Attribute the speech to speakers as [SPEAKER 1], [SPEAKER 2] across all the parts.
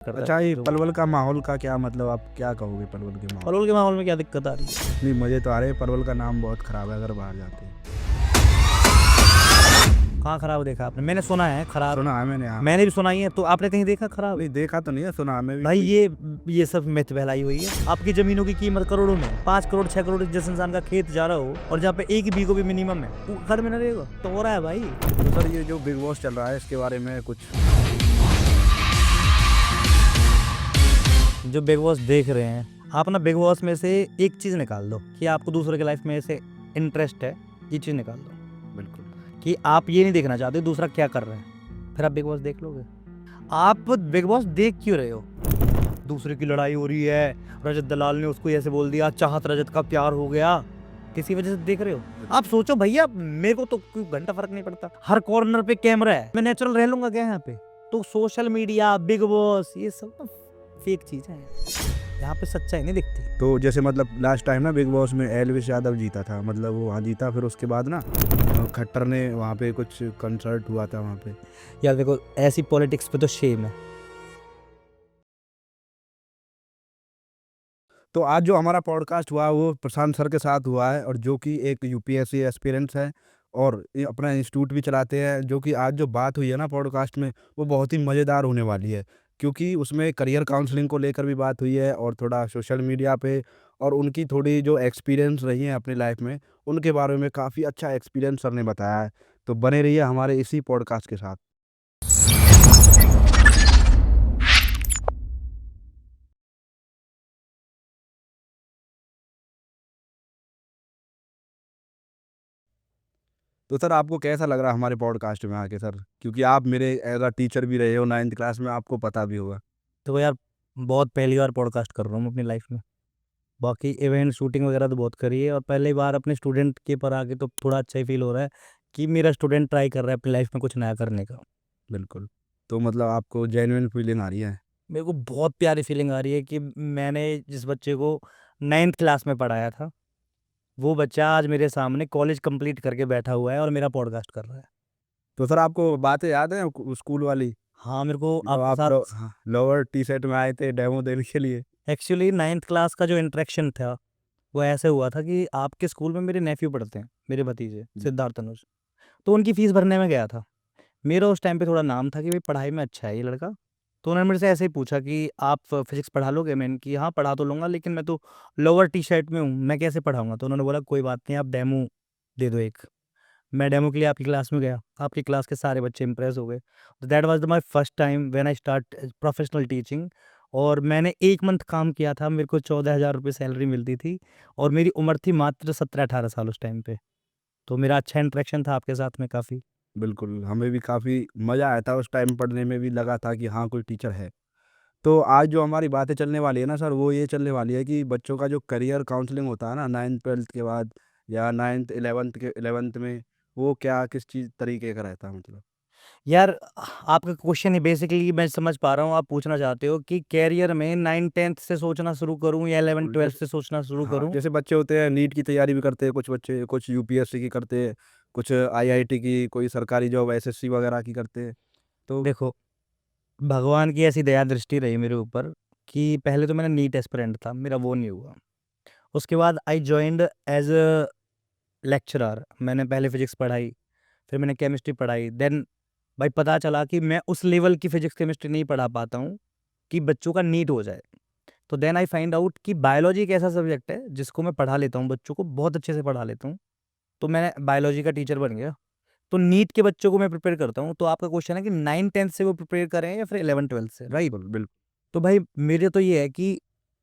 [SPEAKER 1] करता
[SPEAKER 2] अच्छा,
[SPEAKER 1] है
[SPEAKER 2] ये
[SPEAKER 1] जो
[SPEAKER 2] पलवल का माहौल का क्या मतलब, आप क्या कहोगे पलवल के माहौल?
[SPEAKER 1] पलवल के माहौल में क्या दिक्कत आ रही है?
[SPEAKER 2] नहीं, मुझे तो आ रहे पलवल का नाम बहुत खराब है अगर बाहर जाते हैं।
[SPEAKER 1] कहाँ खराब देखा आपने? मैंने सुना है खराब,
[SPEAKER 2] सुना है मैंने, हाँ।
[SPEAKER 1] मैंने भी सुना ही है। तो आपने कहीं देखा खराब?
[SPEAKER 2] नहीं देखा तो नहीं है, सुना हमें भी।
[SPEAKER 1] भाई ये सब मिथ फैलाई हुई है। आपकी जमीनों की कीमत करोड़ों में, 5 करोड़ 6 करोड़ जिस इंसान का खेत जा रहा हो और जहाँ पे एक ही बीघो भी मिनिमम है, वो घर में न रहेगा तो हो रहा है भाई।
[SPEAKER 2] तो सर, ये जो बिग बॉस चल रहा है इसके बारे में कुछ?
[SPEAKER 1] जो बिग बॉस देख रहे हैं, आप ना बिग बॉस में से एक चीज निकाल दो कि आपको दूसरे के लाइफ में से इंटरेस्ट है, ये चीज निकाल दो
[SPEAKER 2] बिल्कुल।
[SPEAKER 1] कि आप ये नहीं देखना चाहते दूसरा क्या कर रहे हैं, फिर आप बिग बॉस देख लोगे। आप बिग बॉस देख क्यों रहे हो? दूसरे की लड़ाई हो रही है, रजत दलाल ने उसको ऐसे बोल दिया, चाहत रजत का प्यार हो गया, किसी वजह से देख रहे हो? आप सोचो भैया, मेरे को तो कोई घंटा फर्क नहीं पड़ता, हर कॉर्नर पे कैमरा है, मैं नेचुरल रह लूंगा क्या यहाँ पे? तो सोशल मीडिया, बिग बॉस, ये सब तो फेक चीज है, यहाँ पे सच्चाई नहीं दिखती।
[SPEAKER 2] तो जैसे मतलब लास्ट टाइम ना बिग बॉस में एलविश यादव जीता था, मतलब वो वहाँ जीता, फिर उसके बाद ना खट्टर ने वहाँ पे कुछ कंसर्ट हुआ था वहाँ पे।
[SPEAKER 1] यार देखो, ऐसी पॉलिटिक्स पे तो शेम है।
[SPEAKER 2] तो आज जो हमारा पॉडकास्ट हुआ वो प्रशांत सर के साथ हुआ है, और जो कि एक यूपीएससी एस्पिरेंट्स है और ये अपना इंस्टीट्यूट भी चलाते हैं। जो कि आज जो बात हुई है ना पॉडकास्ट में, वो बहुत ही मज़ेदार होने वाली है, क्योंकि उसमें करियर काउंसलिंग को लेकर भी बात हुई है और थोड़ा सोशल मीडिया पे, और उनकी थोड़ी जो एक्सपीरियंस रही है अपनी लाइफ में, उनके बारे में काफ़ी अच्छा एक्सपीरियंस सर ने बताया है। तो बने रहिए हमारे इसी पॉडकास्ट के साथ। तो सर, आपको कैसा लग रहा है हमारे पॉडकास्ट में आके सर? क्योंकि आप मेरे एज अ टीचर भी रहे हो 9th क्लास में, आपको पता भी होगा।
[SPEAKER 1] तो यार, बहुत पहली बार पॉडकास्ट कर रहा हूँ अपनी लाइफ में। बाकी इवेंट शूटिंग वगैरह तो बहुत करी है, और पहली बार अपने स्टूडेंट के पर आके तो थोड़ा अच्छा ही फील हो रहा है कि मेरा स्टूडेंट ट्राई कर रहा है अपनी लाइफ में कुछ नया करने का।
[SPEAKER 2] बिल्कुल। तो मतलब आपको जेन्युइन फीलिंग आ रही है?
[SPEAKER 1] मेरे को बहुत प्यारी फीलिंग आ रही है कि मैंने जिस बच्चे को 9th क्लास में पढ़ाया था, वो बच्चा आज मेरे सामने कॉलेज कंप्लीट करके बैठा हुआ है और मेरा पॉडकास्ट कर रहा है।
[SPEAKER 2] तो सर, आपको बातें याद हैं स्कूल वाली,
[SPEAKER 1] हाँ, मेरे को
[SPEAKER 2] जब
[SPEAKER 1] आपके
[SPEAKER 2] आप
[SPEAKER 1] साथ
[SPEAKER 2] हाँ, लोअर टी शर्ट में आए थे डेमो देने के लिए?
[SPEAKER 1] एक्चुअली 9th क्लास का जो इंटरेक्शन था, वो ऐसे हुआ था कि आपके स्कूल में मेरे नेफ्यू पढ़ते हैं, मेरे भतीजे सिद्धार्थ तनुज। तो उनकी फीस भरने में गया था। मेरा उस टाइम पे थोड़ा नाम था कि भाई पढ़ाई में अच्छा है ये लड़का। तो उन्होंने मेरे से ऐसे ही पूछा कि आप फिजिक्स पढ़ा लोगे? मैंने कि हाँ पढ़ा तो लूँगा, लेकिन मैं तो लोअर टी शर्ट में हूँ, मैं कैसे पढ़ाऊँगा? तो उन्होंने बोला कोई बात नहीं, आप डेमो दे दो एक। मैं डेमो के लिए आपकी क्लास में गया, आपकी क्लास के सारे बच्चे इम्प्रेस हो गए। तो that was the my first time when I start professional teaching. और मैंने 1 मंथ काम किया था, मेरे को 14,000 रुपये सैलरी मिलती थी, और मेरी उम्र थी मात्र 17-18 साल उस टाइम पे। तो मेरा अच्छा इंटरेक्शन था आपके साथ में काफ़ी।
[SPEAKER 2] बिल्कुल, हमें भी काफ़ी मज़ा आया था उस टाइम, पढ़ने में भी लगा था कि हाँ, कोई टीचर है। तो आज जो हमारी बातें चलने वाली है ना सर, वो ये चलने वाली है कि बच्चों का जो करियर काउंसलिंग होता है ना 9th-12th के बाद, या 9th-11th में, वो क्या किस चीज़ तरीके का रहता है मतलब?
[SPEAKER 1] यार, आपका क्वेश्चन ही बेसिकली मैं समझ पा रहा हूँ, आप पूछना चाहते हो कि कैरियर में 9-10th से सोचना शुरू करूँ या 11-12th से सोचना शुरू
[SPEAKER 2] हाँ,
[SPEAKER 1] करूँ?
[SPEAKER 2] जैसे बच्चे होते हैं नीट की तैयारी भी करते हैं, कुछ बच्चे कुछ यूपीएससी की करते हैं, कुछ आईआईटी की, कोई सरकारी जॉब एसएससी वगैरह की करते हैं। तो
[SPEAKER 1] देखो, भगवान की ऐसी दया दृष्टि रही मेरे ऊपर कि पहले तो मैंने नीट एस्पिरेंट था, मेरा वो नहीं हुआ। उसके बाद I joined as a lecturer. मैंने पहले फिज़िक्स पढ़ाई, फिर मैंने केमिस्ट्री पढ़ाई। देन भाई पता चला कि मैं उस लेवल की फिज़िक्स केमिस्ट्री नहीं पढ़ा पाता हूँ कि बच्चों का नीट हो जाए। तो देन आई फाइंड आउट कि बायोलॉजी एक ऐसा सब्जेक्ट है जिसको मैं पढ़ा लेता हूँ, बच्चों को बहुत अच्छे से पढ़ा लेता हूँ। तो मैं बायोलॉजी का टीचर बन गया। तो नीट के बच्चों को मैं प्रिपेयर करता हूँ। तो आपका क्वेश्चन है कि 9-10 से वो प्रिपेयर करें या फिर 11-12 से, राइट?
[SPEAKER 2] बिल्कुल, बिल्कुल।
[SPEAKER 1] तो भाई मेरे तो ये है कि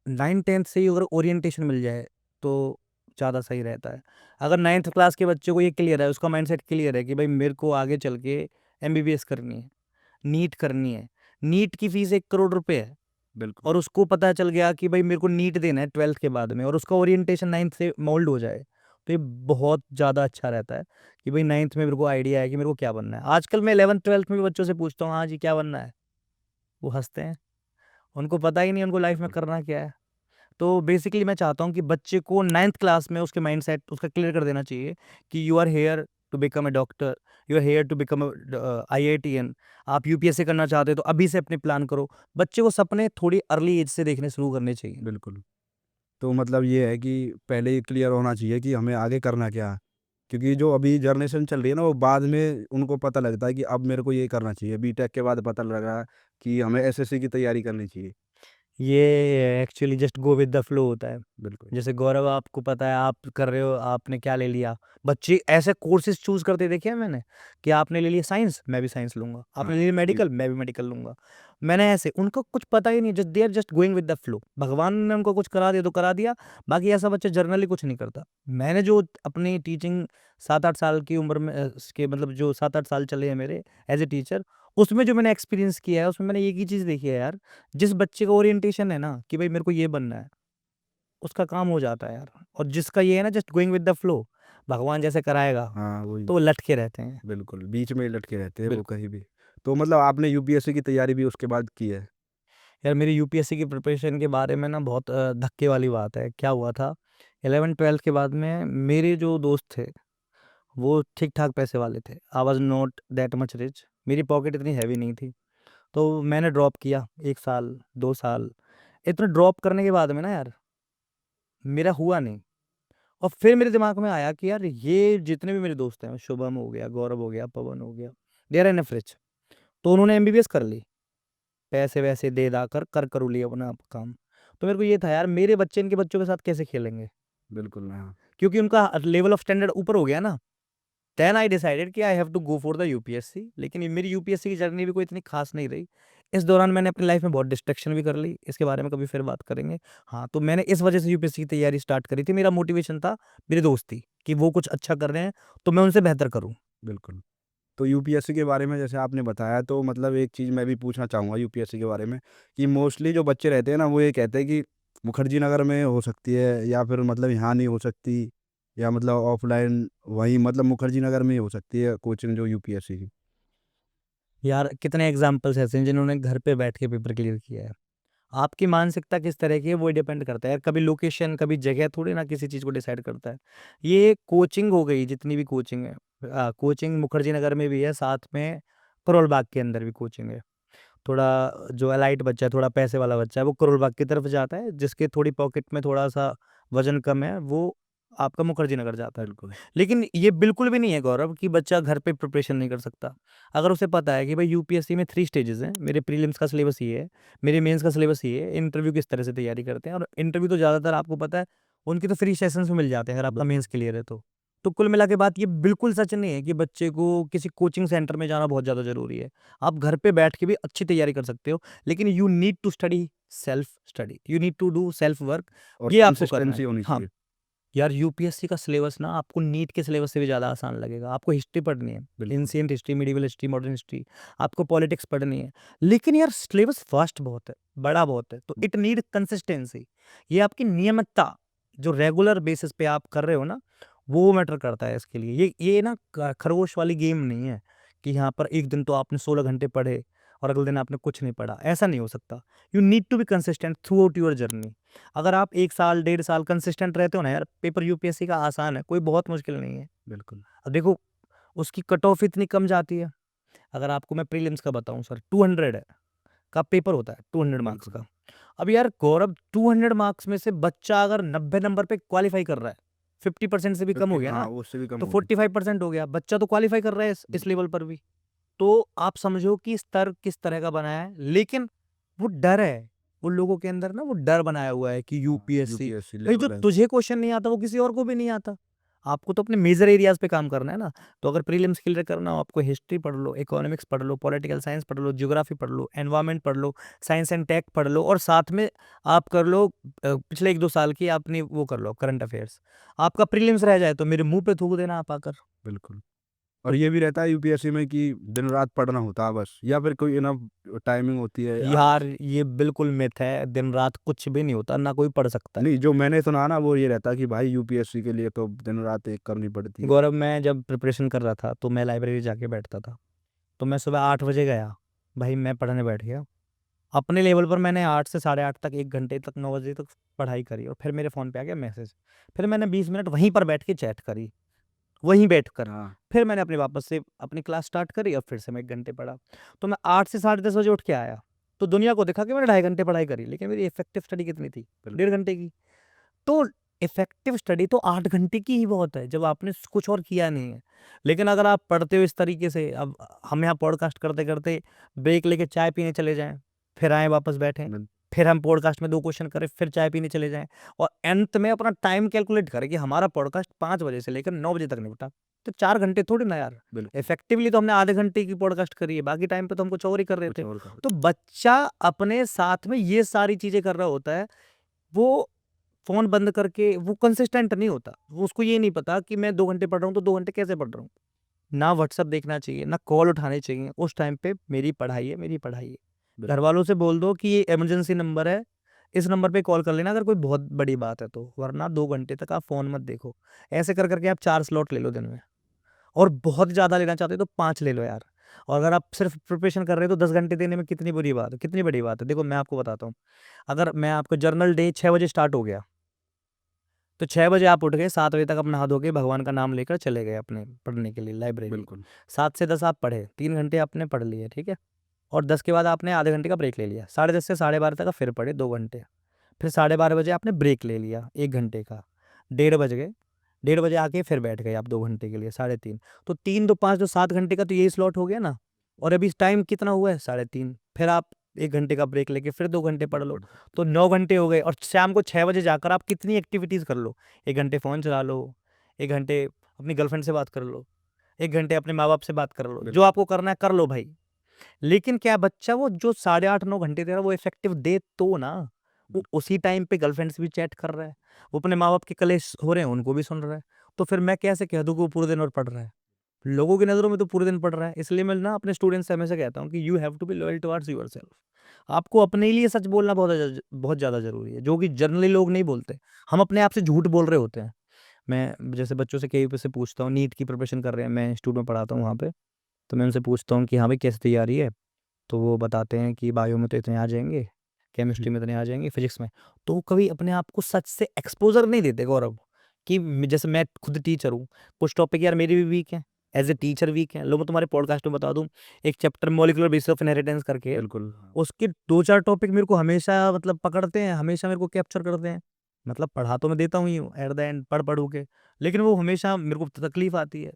[SPEAKER 1] 9-10 से ही अगर ओरिएंटेशन मिल जाए तो ज़्यादा सही रहता है। अगर 9th क्लास के बच्चे को ये क्लियर है, उसका माइंडसेट क्लियर है कि भाई मेरे को आगे चल के एमबीबीएस करनी है, नीट करनी है। नीट की फीस 1 करोड़ रुपए है,
[SPEAKER 2] बिल्कुल।
[SPEAKER 1] और उसको पता चल गया कि भाई मेरे को नीट देना है 12th के बाद में, और उसका ओरिएंटेशन 9th से मोल्ड हो जाए, तो ये बहुत ज़्यादा अच्छा रहता है कि भाई 9th में मेरे को आइडिया है कि मेरे को क्या बनना है। आजकल मैं 11th-12th में भी बच्चों से पूछता हूँ, हाँ जी क्या बनना है? वो हँसते हैं, उनको पता ही नहीं उनको लाइफ में करना क्या है। तो बेसिकली मैं चाहता हूँ कि बच्चे को 9th क्लास में उसके माइंडसेट उसका क्लियर कर देना चाहिए कि you are here to become a doctor, you are here to become a IITN, आप यूपीएससी करना चाहते हो तो अभी से अपने प्लान करो। बच्चे को सपने थोड़ी अर्ली एज से देखने शुरू करने चाहिए।
[SPEAKER 2] बिल्कुल। तो मतलब ये है कि पहले ही क्लियर होना चाहिए कि हमें आगे करना क्या है। क्योंकि जो अभी जनरेशन चल रही है ना, वो बाद में उनको पता लगता है कि अब मेरे को ये करना चाहिए। बीटेक के बाद पता लगा कि हमें एसएससी की तैयारी करनी चाहिए।
[SPEAKER 1] ये actually just go with the flow होता है।
[SPEAKER 2] बिल्कुल।
[SPEAKER 1] जैसे गौरव, आपको पता है आप कर रहे हो, आपने क्या ले लिया। बच्चे ऐसे कोर्सेज चूज करते देखे हैं मैंने, कि आपने ले लिया साइंस, मैं भी साइंस लूंगा,
[SPEAKER 2] हाँ,
[SPEAKER 1] आपने ले लिया
[SPEAKER 2] जी।
[SPEAKER 1] मेडिकल, मैं भी मेडिकल लूंगा। मैंने ऐसे, उनको कुछ पता ही नहीं, just they are just going with the flow. भगवान ने उनको कुछ करा दिया तो करा दिया, बाकी ऐसा बच्चा जर्नली कुछ नहीं करता। मैंने जो अपनी टीचिंग 7-8 साल की उम्र में के मतलब जो 7-8 साल चले हैं मेरे एज ए टीचर, उसमें जो मैंने एक्सपीरियंस किया है, उसमें मैंने एक ही चीज़ देखी है यार, जिस बच्चे का ओरिएंटेशन है ना कि भाई मेरे को ये बनना है, उसका काम हो जाता है यार। और जिसका ये है ना just going with the flow, भगवान जैसे कराएगा,
[SPEAKER 2] हाँ, वही।
[SPEAKER 1] तो वो लटके रहते हैं।
[SPEAKER 2] बिल्कुल, बीच में ही लटके रहते हैं वो
[SPEAKER 1] बिल्कुल।
[SPEAKER 2] कहीं भी। तो मतलब आपने यूपीएससी की तैयारी भी उसके बाद की है?
[SPEAKER 1] यार मेरी यूपीएससी की प्रिपरेशन के बारे में ना बहुत धक्के वाली बात है। क्या हुआ था, 11th-12th के बाद में मेरे जो दोस्त थे, वो ठीक-ठाक पैसे वाले थे। I was not that much rich, मेरी पॉकेट इतनी हैवी नहीं थी। तो मैंने ड्रॉप किया 1 साल, 2 साल। इतना ड्रॉप करने के बाद में ना यार, मेरा हुआ नहीं। और फिर मेरे दिमाग में आया कि यार ये जितने भी मेरे दोस्त हैं, शुभम हो गया, गौरव हो गया, पवन हो गया, दे आर इनफ रिच। तो उन्होंने एमबीबीएस कर ली, पैसे-वैसे दे दा कर करू लिया अपना काम। तो मेरे को ये था यार, मेरे बच्चे इनके बच्चों के साथ कैसे खेलेंगे?
[SPEAKER 2] बिल्कुल, हाँ।
[SPEAKER 1] क्योंकि उनका लेवल ऑफ स्टैंडर्ड ऊपर हो गया ना। देन आई डिसाइडेड कि I have to go for the UPSC. लेकिन ये मेरी यूपीएससी की जर्नी भी कोई इतनी खास नहीं रही। इस दौरान मैंने अपनी लाइफ में बहुत डिस्ट्रैक्शन भी कर ली, इसके बारे में कभी फिर बात करेंगे। हाँ, तो मैंने इस वजह से यूपीएससी की तैयारी स्टार्ट करी थी। मेरा मोटिवेशन था मेरे दोस्त ही, कि वो कुछ अच्छा कर रहे हैं, तो मैं उनसे बेहतर करूँ।
[SPEAKER 2] बिल्कुल। तो यूपीएससी के बारे में जैसे आपने बताया, तो मतलब एक चीज़ मैं भी पूछना चाहूँगा यूपीएससी के बारे में, कि मोस्टली जो बच्चे रहते हैं ना, वो ये कहते हैं कि मुखर्जी नगर में हो सकती है, या फिर मतलब यहाँ नहीं हो सकती, या मतलब ऑफलाइन वहीं मतलब मुखर्जी नगर में ही हो सकती है कोचिंग जो यूपीएससी की।
[SPEAKER 1] यार कितने एग्जाम्पल्स ऐसे हैं जिन्होंने घर पे बैठ के पेपर क्लियर किया है। आपकी मानसिकता किस तरह की है वो डिपेंड करता है यार। कभी लोकेशन, कभी जगह थोड़ी ना किसी चीज़ को डिसाइड करता है। ये कोचिंग हो गई, जितनी भी कोचिंग है, कोचिंग मुखर्जी नगर में भी है, साथ में करोल बाग के अंदर भी कोचिंग है। थोड़ा जो एलाइट बच्चा है, थोड़ा पैसे वाला बच्चा है, वो करोल बाग की तरफ जाता है। जिसके थोड़ी पॉकेट में थोड़ा-सा वज़न कम है, वो आपका मुखर्जी नगर जाता है।
[SPEAKER 2] बिल्कुल।
[SPEAKER 1] लेकिन ये बिल्कुल भी नहीं है गौरव कि बच्चा घर पे प्रिपरेशन नहीं कर सकता। अगर उसे पता है कि भाई यूपीएससी में 3 स्टेजेज़ हैं, मेरे प्रीलिम्स का सिलेबस ये है, मेरे मेंस का सिलेबस ये है, इंटरव्यू किस तरह से तैयारी करते हैं। और इंटरव्यू तो ज़्यादातर आपको पता है, उनकी तो फ्री सेशंस में मिल जाते हैं अगर आपका मेंस क्लियर है तो। तो कुल मिला के बात ये बिल्कुल सच नहीं है कि बच्चे को किसी कोचिंग सेंटर में जाना बहुत ज़्यादा ज़रूरी है। आप घर पे बैठ के भी अच्छी तैयारी कर सकते हो, लेकिन you need to study self study, you need to do self work,
[SPEAKER 2] और
[SPEAKER 1] ये आपको करना है।
[SPEAKER 2] कंसिस्टेंसी होनी
[SPEAKER 1] हाँ,
[SPEAKER 2] चाहिए।
[SPEAKER 1] यार यूपीएससी का सिलेबस ना आपको नीट के सिलेबस से भी ज़्यादा आसान लगेगा। आपको हिस्ट्री पढ़नी है,
[SPEAKER 2] बिल्कुल।
[SPEAKER 1] Ancient history, medieval history, modern history, आपको पॉलिटिक्स पढ़नी है। लेकिन यार सिलेबस वास्ट बहुत है, बड़ा बहुत है, तो इट नीड कंसिस्टेंसी। ये आपकी नियमितता, जो रेगुलर बेसिस पे आप कर रहे हो ना, वो मैटर करता है इसके लिए। ये ना खरगोश वाली गेम नहीं है कि यहाँ पर एक दिन तो आपने 16 घंटे पढ़े और अगले दिन आपने कुछ नहीं पढ़ा, ऐसा नहीं हो सकता। You need to be consistent throughout your journey. अगर आप 1 साल, 1.5 साल कंसिस्टेंट रहते हो ना यार, पेपर यूपीएससी का आसान है, कोई बहुत मुश्किल नहीं है।
[SPEAKER 2] बिल्कुल।
[SPEAKER 1] अब देखो, उसकी कट ऑफ इतनी कम जाती है। अगर आपको मैं प्रीलिम्स का बताऊँ सर, 200 है का पेपर होता है, 200 मार्क्स
[SPEAKER 2] बिल्कुल।
[SPEAKER 1] का। अब यार गौरव, 200 मार्क्स में से बच्चा अगर 90 नंबर पे क्वालीफाई कर रहा है, 50% से भी कम हो
[SPEAKER 2] 50,
[SPEAKER 1] गया
[SPEAKER 2] हाँ,
[SPEAKER 1] ना,
[SPEAKER 2] वो उससे भी कम
[SPEAKER 1] तो
[SPEAKER 2] हो गई।
[SPEAKER 1] 45% हो गया। बच्चा तो क्वालीफाई कर रहा है इस
[SPEAKER 2] बिल्कुल।
[SPEAKER 1] लेवल पर भी। तो आप समझो कि स्तर किस तरह का बनाया है। लेकिन वो डर है, उन लोगों के अंदर ना वो डर बनाया हुआ है कि
[SPEAKER 2] हाँ,
[SPEAKER 1] यूपीएससी,
[SPEAKER 2] यूपीएससी
[SPEAKER 1] भाई जो
[SPEAKER 2] लेवल है।
[SPEAKER 1] तुझे क्वेश्चन नहीं आता वो किसी और को भी नहीं आता। आपको तो अपने मेजर एरियाज पे काम करना है ना। तो अगर प्रीलिम्स क्लियर करना हो, आपको हिस्ट्री पढ़ लो, इकोनॉमिक्स पढ़ लो, पॉलिटिकल साइंस पढ़ लो, ज्योग्राफी पढ़ लो, एनवायरनमेंट पढ़ लो, साइंस एंड टेक पढ़ लो, और साथ में आप कर लो पिछले 1-2 साल की अपनी वो कर लो करंट अफेयर्स। आपका प्रीलिम्स रह जाए तो मेरे मुंह पे थूक देना आप आकर।
[SPEAKER 2] बिल्कुल। और ये भी रहता है यूपीएससी में कि दिन रात पढ़ना होता है बस, या फिर कोई इनफ टाइमिंग होती है
[SPEAKER 1] यार ये बिल्कुल मिथ है, दिन रात कुछ भी नहीं होता, ना कोई पढ़ सकता है।
[SPEAKER 2] नहीं, जो मैंने सुना ना वो ये रहता है कि भाई यूपीएससी के लिए तो दिन रात एक करनी पड़ती है।
[SPEAKER 1] गौरव, मैं जब प्रिपरेशन कर रहा था तो मैं लाइब्रेरी जाके बैठता था। तो मैं सुबह 8 बजे गया, भाई मैं पढ़ने बैठ गया। अपने लेवल पर मैंने 8 से साढ़े 8 तक, 1 घंटे तक, 9 बजे तक पढ़ाई करी, और फिर मेरे फ़ोन पे आ गया मैसेज। फिर मैंने 20 मिनट वहीं पर बैठ के चैट करी। वहीं बैठकर।
[SPEAKER 2] हाँ,
[SPEAKER 1] फिर मैंने अपनी वापस से अपनी क्लास स्टार्ट करी और फिर से मैं 1 घंटे पढ़ा। तो मैं 8 से साढ़े 10 बजे उठ के आया, तो दुनिया को दिखा कि मैंने 2.5 घंटे पढ़ाई करी, लेकिन मेरी इफ़ेक्टिव स्टडी कितनी थी?
[SPEAKER 2] बिल्कुल।
[SPEAKER 1] 1.5 घंटे की। तो इफ़ेक्टिव स्टडी तो 8 घंटे की ही बहुत है, जब आपने कुछ और किया नहीं है। लेकिन अगर आप पढ़ते हो इस तरीके से, अब हम यहाँ पॉडकास्ट करते-करते ब्रेक लेके चाय पीने चले जाएँ, फिर आएँ वापस बैठें,
[SPEAKER 2] बिल
[SPEAKER 1] फिर हम पॉडकास्ट में 2 क्वेश्चन करें, फिर चाय पीने चले जाएँ और अंत में अपना टाइम कैलकुलेट करें कि हमारा पॉडकास्ट 5 बजे से लेकर 9 बजे तक निपटा। तो 4 घंटे थोड़ी ना यार।
[SPEAKER 2] बिल्कुल,
[SPEAKER 1] इफ़ेक्टिवली तो हमने आधे घंटे की पॉडकास्ट करी है, बाकी टाइम पे तो हम कुछ और ही कर रहे
[SPEAKER 2] कुछ
[SPEAKER 1] थे।
[SPEAKER 2] और कर
[SPEAKER 1] तो बच्चा अपने साथ में ये सारी चीज़ें कर रहा होता है, वो फ़ोन बंद करके वो कंसिस्टेंट नहीं होता। वो उसको ये नहीं पता कि मैं 2 घंटे पढ़ रहा हूँ, तो 2 घंटे कैसे पढ़ रहा हूँ। ना व्हाट्सएप देखना चाहिए, ना कॉल उठाने चाहिए। उस टाइम पे मेरी पढ़ाई है, मेरी पढ़ाई है।
[SPEAKER 2] बिल
[SPEAKER 1] घरवालों से बोल दो कि ये इमरजेंसी नंबर है, इस नंबर पे कॉल कर लेना अगर कोई बहुत बड़ी बात है तो, वरना 2 घंटे तक आप फ़ोन मत देखो। ऐसे कर के आप 4 स्लॉट ले लो दिन में और बहुत ज़्यादा लेना चाहते हो तो 5 ले लो यार। और अगर आप सिर्फ़ प्रिपरेशन कर रहे हो तो 10 घंटे देने में कितनी बुरी बात है, कितनी बड़ी बात है। देखो मैं आपको बताता हूँ, अगर मैं आपको जर्नल डे 6 बजे स्टार्ट हो गया, तो 6 बजे आप उठ गए, 7 बजे तक आप नहा धो के भगवान का नाम लेकर चले गए अपने पढ़ने के लिए लाइब्रेरी।
[SPEAKER 2] बिल्कुल,
[SPEAKER 1] 7 से 10 आप पढ़े, 3 घंटे आपने पढ़ लिए, ठीक है? और 10 के बाद आपने आधे घंटे का ब्रेक ले लिया। साढ़े 10 से साढ़े 12 तक आप फिर पढ़े 2 घंटे। फिर साढ़े 12 बजे आपने ब्रेक ले लिया 1 घंटे का, डेढ़ बज गए। डेढ़ बजे आके फिर बैठ गए आप 2 घंटे के लिए, साढ़े 3। तो 3 दो 5 जो 7 घंटे का तो यही स्लॉट हो गया ना। और अभी टाइम कितना हुआ है? साढ़े 3। फिर आप 1 घंटे का ब्रेक लेके फिर 2 घंटे पढ़ लो।
[SPEAKER 2] पढ़
[SPEAKER 1] तो 9 घंटे हो गए और शाम को 6 बजे जाकर आप कितनी एक्टिविटीज़ कर लो। 1 घंटे फ़ोन चला लो, 1 घंटे अपनी गर्लफ्रेंड से बात कर लो, 1 घंटे अपने माँ-बाप से बात कर लो।
[SPEAKER 2] बिल
[SPEAKER 1] जो आपको करना है कर लो भाई। लेकिन क्या बच्चा वो जो साढ़े 8 9 घंटे दे रहा है वो इफ़ेक्टिव दे तो ना। वो उसी टाइम पे गर्लफ्रेंड से भी चैट कर रहा है। वो अपने माँ-बाप के कलेश हो रहे हैं उनको भी सुन रहा है। तो फिर मैं कैसे कह दूँ कि वो पूरे दिन और पढ़ रहा है? लोगों की नज़रों में तो पूरे दिन पढ़ रहा है। इसलिए मैं ना अपने स्टूडेंट्स से हमेशा कहता हूँ कि you have to be loyal towards yourself. आपको अपने लिए सच बोलना बहुत ज़्यादा ज़रूरी है, जो कि जनरली लोग नहीं बोलते। हम अपने आप से झूठ बोल रहे होते हैं। मैं जैसे बच्चों से कहीं पे से पूछता हूँ, नीट की प्रिपरेशन कर रहे हैं, मैं इंस्टीट्यूट में पढ़ाता हूँ वहाँ पे। तो मैं उनसे पूछता हूँ कि हाँ भाई कैसी तैयारी है? तो वो बताते हैं कि बायो में तो इतने आ जाएँगे,
[SPEAKER 2] हुँ,
[SPEAKER 1] केमिस्ट्री में इतने आ जाएँगे, फिज़िक्स में। तो वो कभी अपने आप को सच से एक्सपोज़र नहीं देते गौरव, कि जैसे मैं खुद टीचर हूँ, कुछ टॉपिक यार मेरे भी वीक हैं, एज़ अ टीचर वीक हैं। लो मैं तुम्हारे पॉडकास्ट में बता दूँ, एक chapter molecular basis of inheritance करके है,
[SPEAKER 2] बिल्कुल, हाँ,
[SPEAKER 1] उसके 2-4 टॉपिक मेरे को हमेशा मतलब पकड़ते हैं, हमेशा मेरे को कैप्चर करते हैं। मतलब पढ़ा तो मैं देता हूँ ही हूँ एट द एंड पढ़-पढ़ू के, लेकिन वो हमेशा मेरे को तकलीफ़ आती है।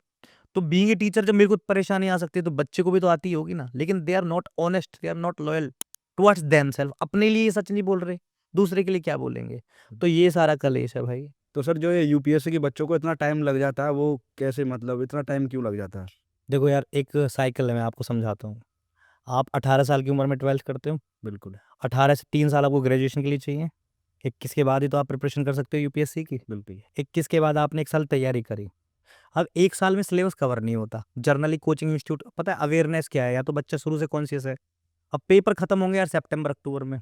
[SPEAKER 1] तो बीइंग ए टीचर जब मेरे को परेशानी आ सकती है तो बच्चे को भी तो आती ही होगी ना। लेकिन they are not honest, they are not loyal towards themselves. अपने लिए ये सच नहीं बोल रहे, दूसरे के लिए क्या बोलेंगे? तो ये सारा कलेश है भाई।
[SPEAKER 2] तो सर जो ये यूपीएससी के बच्चों को इतना टाइम लग जाता है, वो कैसे मतलब इतना टाइम क्यों लग जाता है?
[SPEAKER 1] देखो यार एक साइकिल है, मैं आपको समझाता हूँ। आप 18 साल की उम्र में 12th करते हो,
[SPEAKER 2] बिल्कुल,
[SPEAKER 1] 18 से 3 साल आपको ग्रेजुएशन के लिए चाहिए, 21 के बाद ही तो आप प्रिपरेशन कर सकते हो यूपीएससी की।
[SPEAKER 2] बिल्कुल,
[SPEAKER 1] 21 के बाद आपने 1 साल तैयारी करी। अब 1 साल में सिलेबस कवर नहीं होता। जर्नली कोचिंग इंस्टीट्यूट पता है अवेयरनेस क्या है? या तो बच्चा शुरू से कॉन्शियस है। अब पेपर खत्म होंगे यार सितंबर-अक्टूबर में।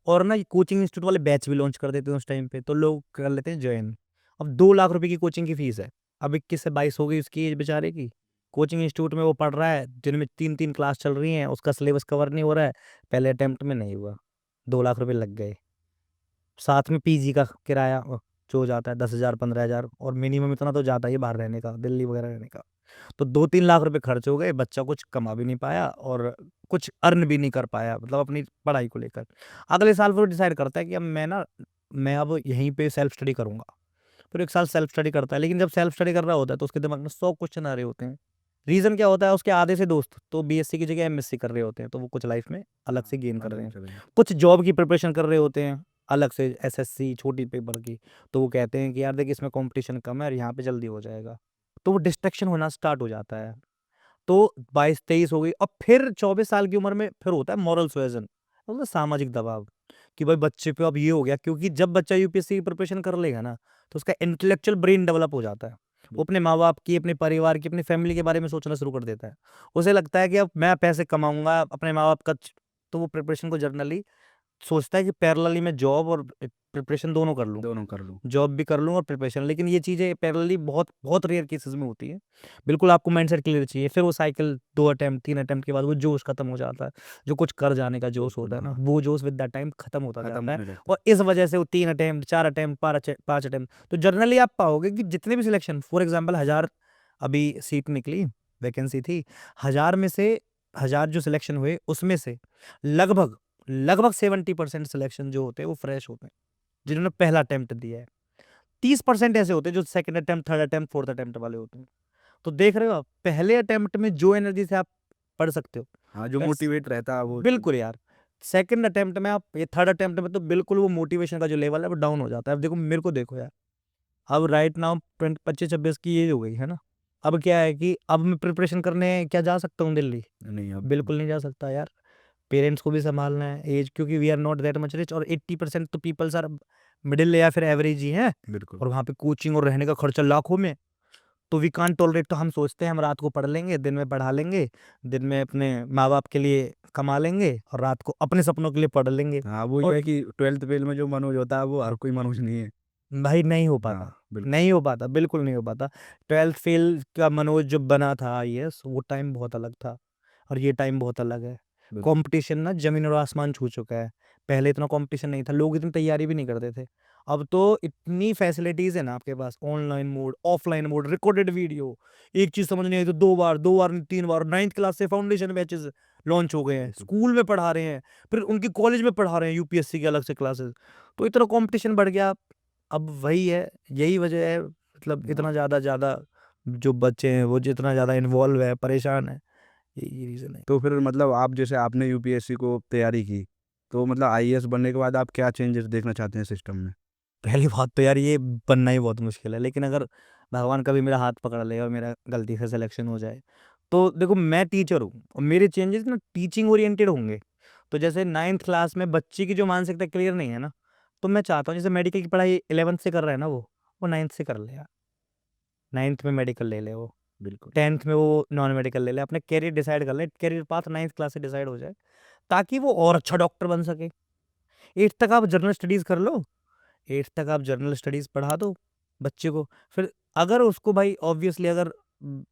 [SPEAKER 1] और ना ये कोचिंग इंस्टीट्यूट वाले बैच भी लॉन्च कर देते हैं उस टाइम पे, तो लोग कर लेते हैं जॉइन। अब 2 लाख रुपए की कोचिंग की फीस है। अब 21 से 22 हो गई उसकी एज बेचारे की। कोचिंग इंस्टीट्यूट में वो पढ़ रहा है, जिनमें 3-3 क्लास चल रही हैं, उसका सिलेबस कवर नहीं हो रहा है, पहले अटेम्प्ट में नहीं हुआ। 2 लाख रुपए लग गए। साथ में पीजी का किराया जो हो जाता है 10,000 15,000 और मिनिमम इतना तो जाता ही है बाहर रहने का, दिल्ली वगैरह रहने का। तो 2-3 लाख रुपए खर्च हो गए, बच्चा कुछ कमा भी नहीं पाया और कुछ अर्न भी नहीं कर पाया मतलब अपनी पढ़ाई को लेकर। अगले साल वो डिसाइड करता है कि अब मैं अब यहीं पे सेल्फ स्टडी करूँगा। फिर 1 साल सेल्फ स्टडी करता है, लेकिन जब सेल्फ स्टडी कर रहा होता है तो उसके दिमाग में 100 क्वेश्चन आ रहे होते हैं। रीज़न क्या होता है? उसके आधे से दोस्त तो बीएससी की जगह एमएससी कर रहे होते हैं, तो वो कुछ लाइफ में अलग
[SPEAKER 2] हाँ,
[SPEAKER 1] से गेन कर
[SPEAKER 2] अलग
[SPEAKER 1] रहे
[SPEAKER 2] ही
[SPEAKER 1] हैं।
[SPEAKER 2] चलेंगे।
[SPEAKER 1] कुछ जॉब की प्रिपरेशन कर रहे होते हैं, अलग से एसएससी छोटी पेपर की, तो वो कहते हैं कि यार देख इसमें कॉम्पिटिशन कम है और यहाँ पे जल्दी हो जाएगा। तो वो डिस्ट्रैक्शन होना स्टार्ट हो जाता है। तो 22-23 हो गई और फिर 24 साल की उम्र में फिर होता है मॉरल सुएज़न, मतलब सामाजिक दबाव कि भाई बच्चे पे अब ये हो गया, क्योंकि जब बच्चा यूपीएससी की प्रिपरेशन कर लेगा ना, तो उसका इंटेलेक्चुअल ब्रेन डेवलप हो जाता है। वो अपने माँ-बाप की, अपने परिवार की, अपनी फैमिली के बारे में सोचना शुरू कर देता है। उसे लगता है कि अब मैं पैसे कमाऊँगा, अपने माँ-बाप का तो वो प्रिपरेशन को जनरली सोचता है कि पैरेलली मैं जॉब और प्रिपरेशन दोनों कर लूँ,
[SPEAKER 2] दोनों कर लूँ।
[SPEAKER 1] जॉब भी कर लूँ और प्रिपरेशन, लेकिन ये चीज़ें पैरेलली बहुत बहुत रेयर केसेस में होती है। बिल्कुल आपको माइंडसेट क्लियर चाहिए, फिर वो साइकिल 2 अटेम्प्ट 3 अटेम्प्ट के बाद वो जोश खत्म हो जाता है, जो कुछ कर जाने का जोश
[SPEAKER 2] बिल्कुल,
[SPEAKER 1] होता है ना,
[SPEAKER 2] हाँ।
[SPEAKER 1] वो जोश विद दैट टाइम खत्म होता
[SPEAKER 2] खत्म
[SPEAKER 1] जाता है।
[SPEAKER 2] होने लगता है।
[SPEAKER 1] और इस वजह से वो 3 अटेम्प्ट 4 अटेम्प्ट 5 अटेम्प्ट, तो जनरली आप पाओगे कि जितने भी सिलेक्शन, फॉर एग्जाम्पल 1000 अभी सीट निकली, वैकेंसी थी, 1000 में से 1000 जो सिलेक्शन हुए उसमें से लगभग लगभग 70% सिलेक्शन जो होते हैं वो फ्रेश होते हैं, जिन्होंने पहला अटेम्प्ट दिया है। 30% ऐसे होते हैं जो second attempt, third attempt, fourth attempt वाले होते हैं। तो देख रहे हो आप, पहले अटेम्प्ट में जो एनर्जी से आप पढ़ सकते हो,
[SPEAKER 2] हाँ, जो
[SPEAKER 1] बस
[SPEAKER 2] मोटिवेट रहता है वो
[SPEAKER 1] बिल्कुल यार, सेकंड अटेम्प्ट में आप, ये थर्ड अटेम्प्ट में तो बिल्कुल वो मोटिवेशन का जो लेवल है वो डाउन हो जाता है। अब देखो मेरे को देखो यार, अब राइट नाउ 25-26 की एज हो गई है ना, अब क्या है कि अब मैं प्रिपरेशन करने क्या जा सकता हूँ दिल्ली?
[SPEAKER 2] नहीं अब
[SPEAKER 1] बिल्कुल नहीं जा सकता यार। पेरेंट्स को भी संभालना है, एज, क्योंकि we are not that much rich, और 80% तो पीपल्स आर मिडिल या फिर एवरेज ही हैं,
[SPEAKER 2] बिल्कुल।
[SPEAKER 1] और वहाँ पे कोचिंग और रहने का खर्चा लाखों में। तो वी कांट टॉलरेट, तो हम सोचते हैं हम रात को पढ़ लेंगे, दिन में पढ़ा लेंगे, दिन में अपने माँ बाप के लिए कमा लेंगे और रात को अपने सपनों के लिए पढ़ लेंगे।
[SPEAKER 2] हाँ, वो
[SPEAKER 1] और
[SPEAKER 2] ये है कि 12th फेल में जो मनोज होता है वो हर कोई मनोज नहीं है।
[SPEAKER 1] भाई नहीं हो पाता,
[SPEAKER 2] हाँ, बिल्कुल।
[SPEAKER 1] नहीं हो पाता, बिल्कुल नहीं हो पाता। 12th फेल का मनोज जब बना था आईएएस, वो टाइम बहुत अलग था और ये टाइम बहुत अलग है।
[SPEAKER 2] बिल्कुल।
[SPEAKER 1] कंपटीशन ना ज़मीन और आसमान छू चुका है। पहले इतना कंपटीशन नहीं था, लोग इतनी तैयारी भी नहीं करते थे। अब तो इतनी फैसिलिटीज़ है ना आपके पास, online mode, offline mode, recorded video, एक चीज़ समझ नहीं आई तो 2 बार, 2 बार नहीं 3 बार, 9th क्लास से फाउंडेशन बैचेज़ लॉन्च हो गए हैं।
[SPEAKER 2] बिल्कुल।
[SPEAKER 1] स्कूल में पढ़ा रहे हैं, फिर उनके कॉलेज में पढ़ा रहे हैं यूपीएससी के अलग से क्लासेस। तो इतना कंपटीशन बढ़ गया। अब वही है, यही वजह है, मतलब
[SPEAKER 2] हाँ।
[SPEAKER 1] इतना ज़्यादा जो बच्चे हैं वो जितना ज़्यादा इन्वॉल्व है, परेशान है, यही रीज़न है।
[SPEAKER 2] तो फिर मतलब आप जैसे आपने यूपीएससी को तैयारी की, तो मतलब आईएएस बनने के बाद आप क्या चेंजेस देखना चाहते हैं सिस्टम में?
[SPEAKER 1] पहली बात तो यार ये बनना ही बहुत मुश्किल है, लेकिन अगर भगवान कभी मेरा हाथ पकड़ ले और मेरा गलती से सिलेक्शन हो जाए, तो देखो मैं टीचर हूँ और मेरे चेंजेस ना टीचिंग ओरिएंटेड होंगे। तो जैसे 9th क्लास में बच्चे की जो मानसिकता क्लियर नहीं है ना, तो मैं चाहता हूँ जैसे मेडिकल की पढ़ाई 11th से कर रहा है ना वो 9th से कर ले यार। 9th में मेडिकल ले ले वो,
[SPEAKER 2] बिल्कुल।
[SPEAKER 1] 10th में वो नॉन मेडिकल ले ले, अपने करियर डिसाइड कर ले, करियर पाथ 9th क्लास से डिसाइड हो जाए, ताकि वो और अच्छा डॉक्टर बन सके। 8th तक आप जनरल स्टडीज़ कर लो, 8th तक आप जनरल स्टडीज़ पढ़ा दो बच्चे को। फिर अगर उसको भाई ऑब्वियसली अगर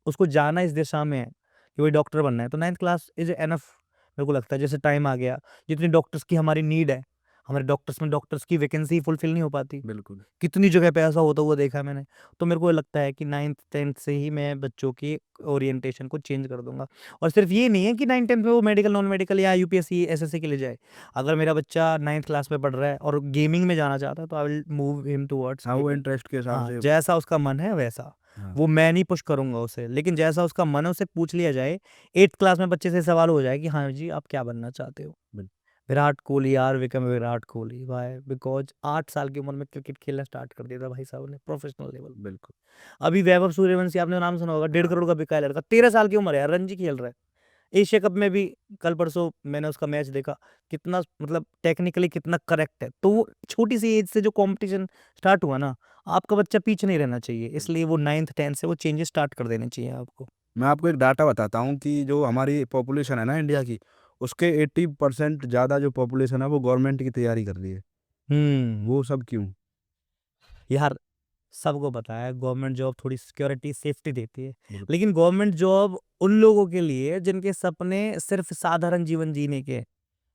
[SPEAKER 1] उसको जाना इस दिशा में है कि वही डॉक्टर बनना है, तो 9th क्लास इज़ एनफ मेरे को लगता है। जैसे टाइम आ गया, जितनी डॉक्टर्स की हमारी नीड है, हमारे डॉक्टर्स में डॉक्टर्स की वैकेंसी फुलफिल नहीं हो पाती।
[SPEAKER 2] बिल्कुल।
[SPEAKER 1] कितनी जगह पे ऐसा होता हुआ देखा है मैंने। तो मेरे को लगता है कि 9th 10th से ही मैं बच्चों की ओरिएंटेशन को चेंज कर दूँगा। और सिर्फ़ ये नहीं है कि 9th 10th में वो मेडिकल, नॉन मेडिकल या यूपीएससी, एसएससी के लिए जाए। अगर मेरा बच्चा 9th क्लास में पढ़ रहा है और गेमिंग में जाना चाहता है, तो I will move him towards
[SPEAKER 2] हाँ, वो
[SPEAKER 1] गेमिंग।
[SPEAKER 2] इंटरेस्ट के हिसाब
[SPEAKER 1] हाँ,
[SPEAKER 2] से।
[SPEAKER 1] जैसा उसका मन है वैसा।
[SPEAKER 2] हाँ।
[SPEAKER 1] वो मैं नहीं पुश करूँगा उसे, लेकिन जैसा उसका मन है उससे पूछ लिया जाए। 8th क्लास में बच्चे से सवाल हो जाए कि हाँ जी, आप क्या बनना चाहते हो?
[SPEAKER 2] बिल
[SPEAKER 1] विराट कोहली यार, become Virat Kohli. Why? Because 8 साल की उम्र में क्रिकेट खेलना स्टार्ट कर दिया था भाई साहब ने प्रोफेशनल लेवल पे।
[SPEAKER 2] बिल्कुल।
[SPEAKER 1] अभी वैभव सूर्यवंशी, आपने नाम सुना होगा, 1.5 करोड़ का बिका है लड़का, 13 साल की उम्र है यार, रणजी खेल रहा है। एशिया कप में भी कल परसों मैंने उसका मैच देखा, कितना मतलब टेक्निकली कितना करेक्ट है। तो वो छोटी सी एज से जो कॉम्पिटिशन स्टार्ट हुआ ना, आपका बच्चा पीछे नहीं रहना चाहिए, इसलिए वो 9th 10th से वो चेंजेस स्टार्ट कर देने चाहिए आपको।
[SPEAKER 2] मैं आपको एक डाटा बताता हूँ कि जो हमारी पॉपुलेशन है ना इंडिया की, उसके 80% ज़्यादा जो पॉपुलेशन है वो गवर्नमेंट की तैयारी कर रही है।
[SPEAKER 1] हुँ।
[SPEAKER 2] वो सब क्यों?
[SPEAKER 1] यार सबको पता है गवर्नमेंट जॉब थोड़ी सिक्योरिटी, सेफ्टी देती है।
[SPEAKER 2] बिल्कुल।
[SPEAKER 1] लेकिन गवर्नमेंट जॉब उन लोगों के लिए है जिनके सपने सिर्फ़ साधारण जीवन जीने के हैं।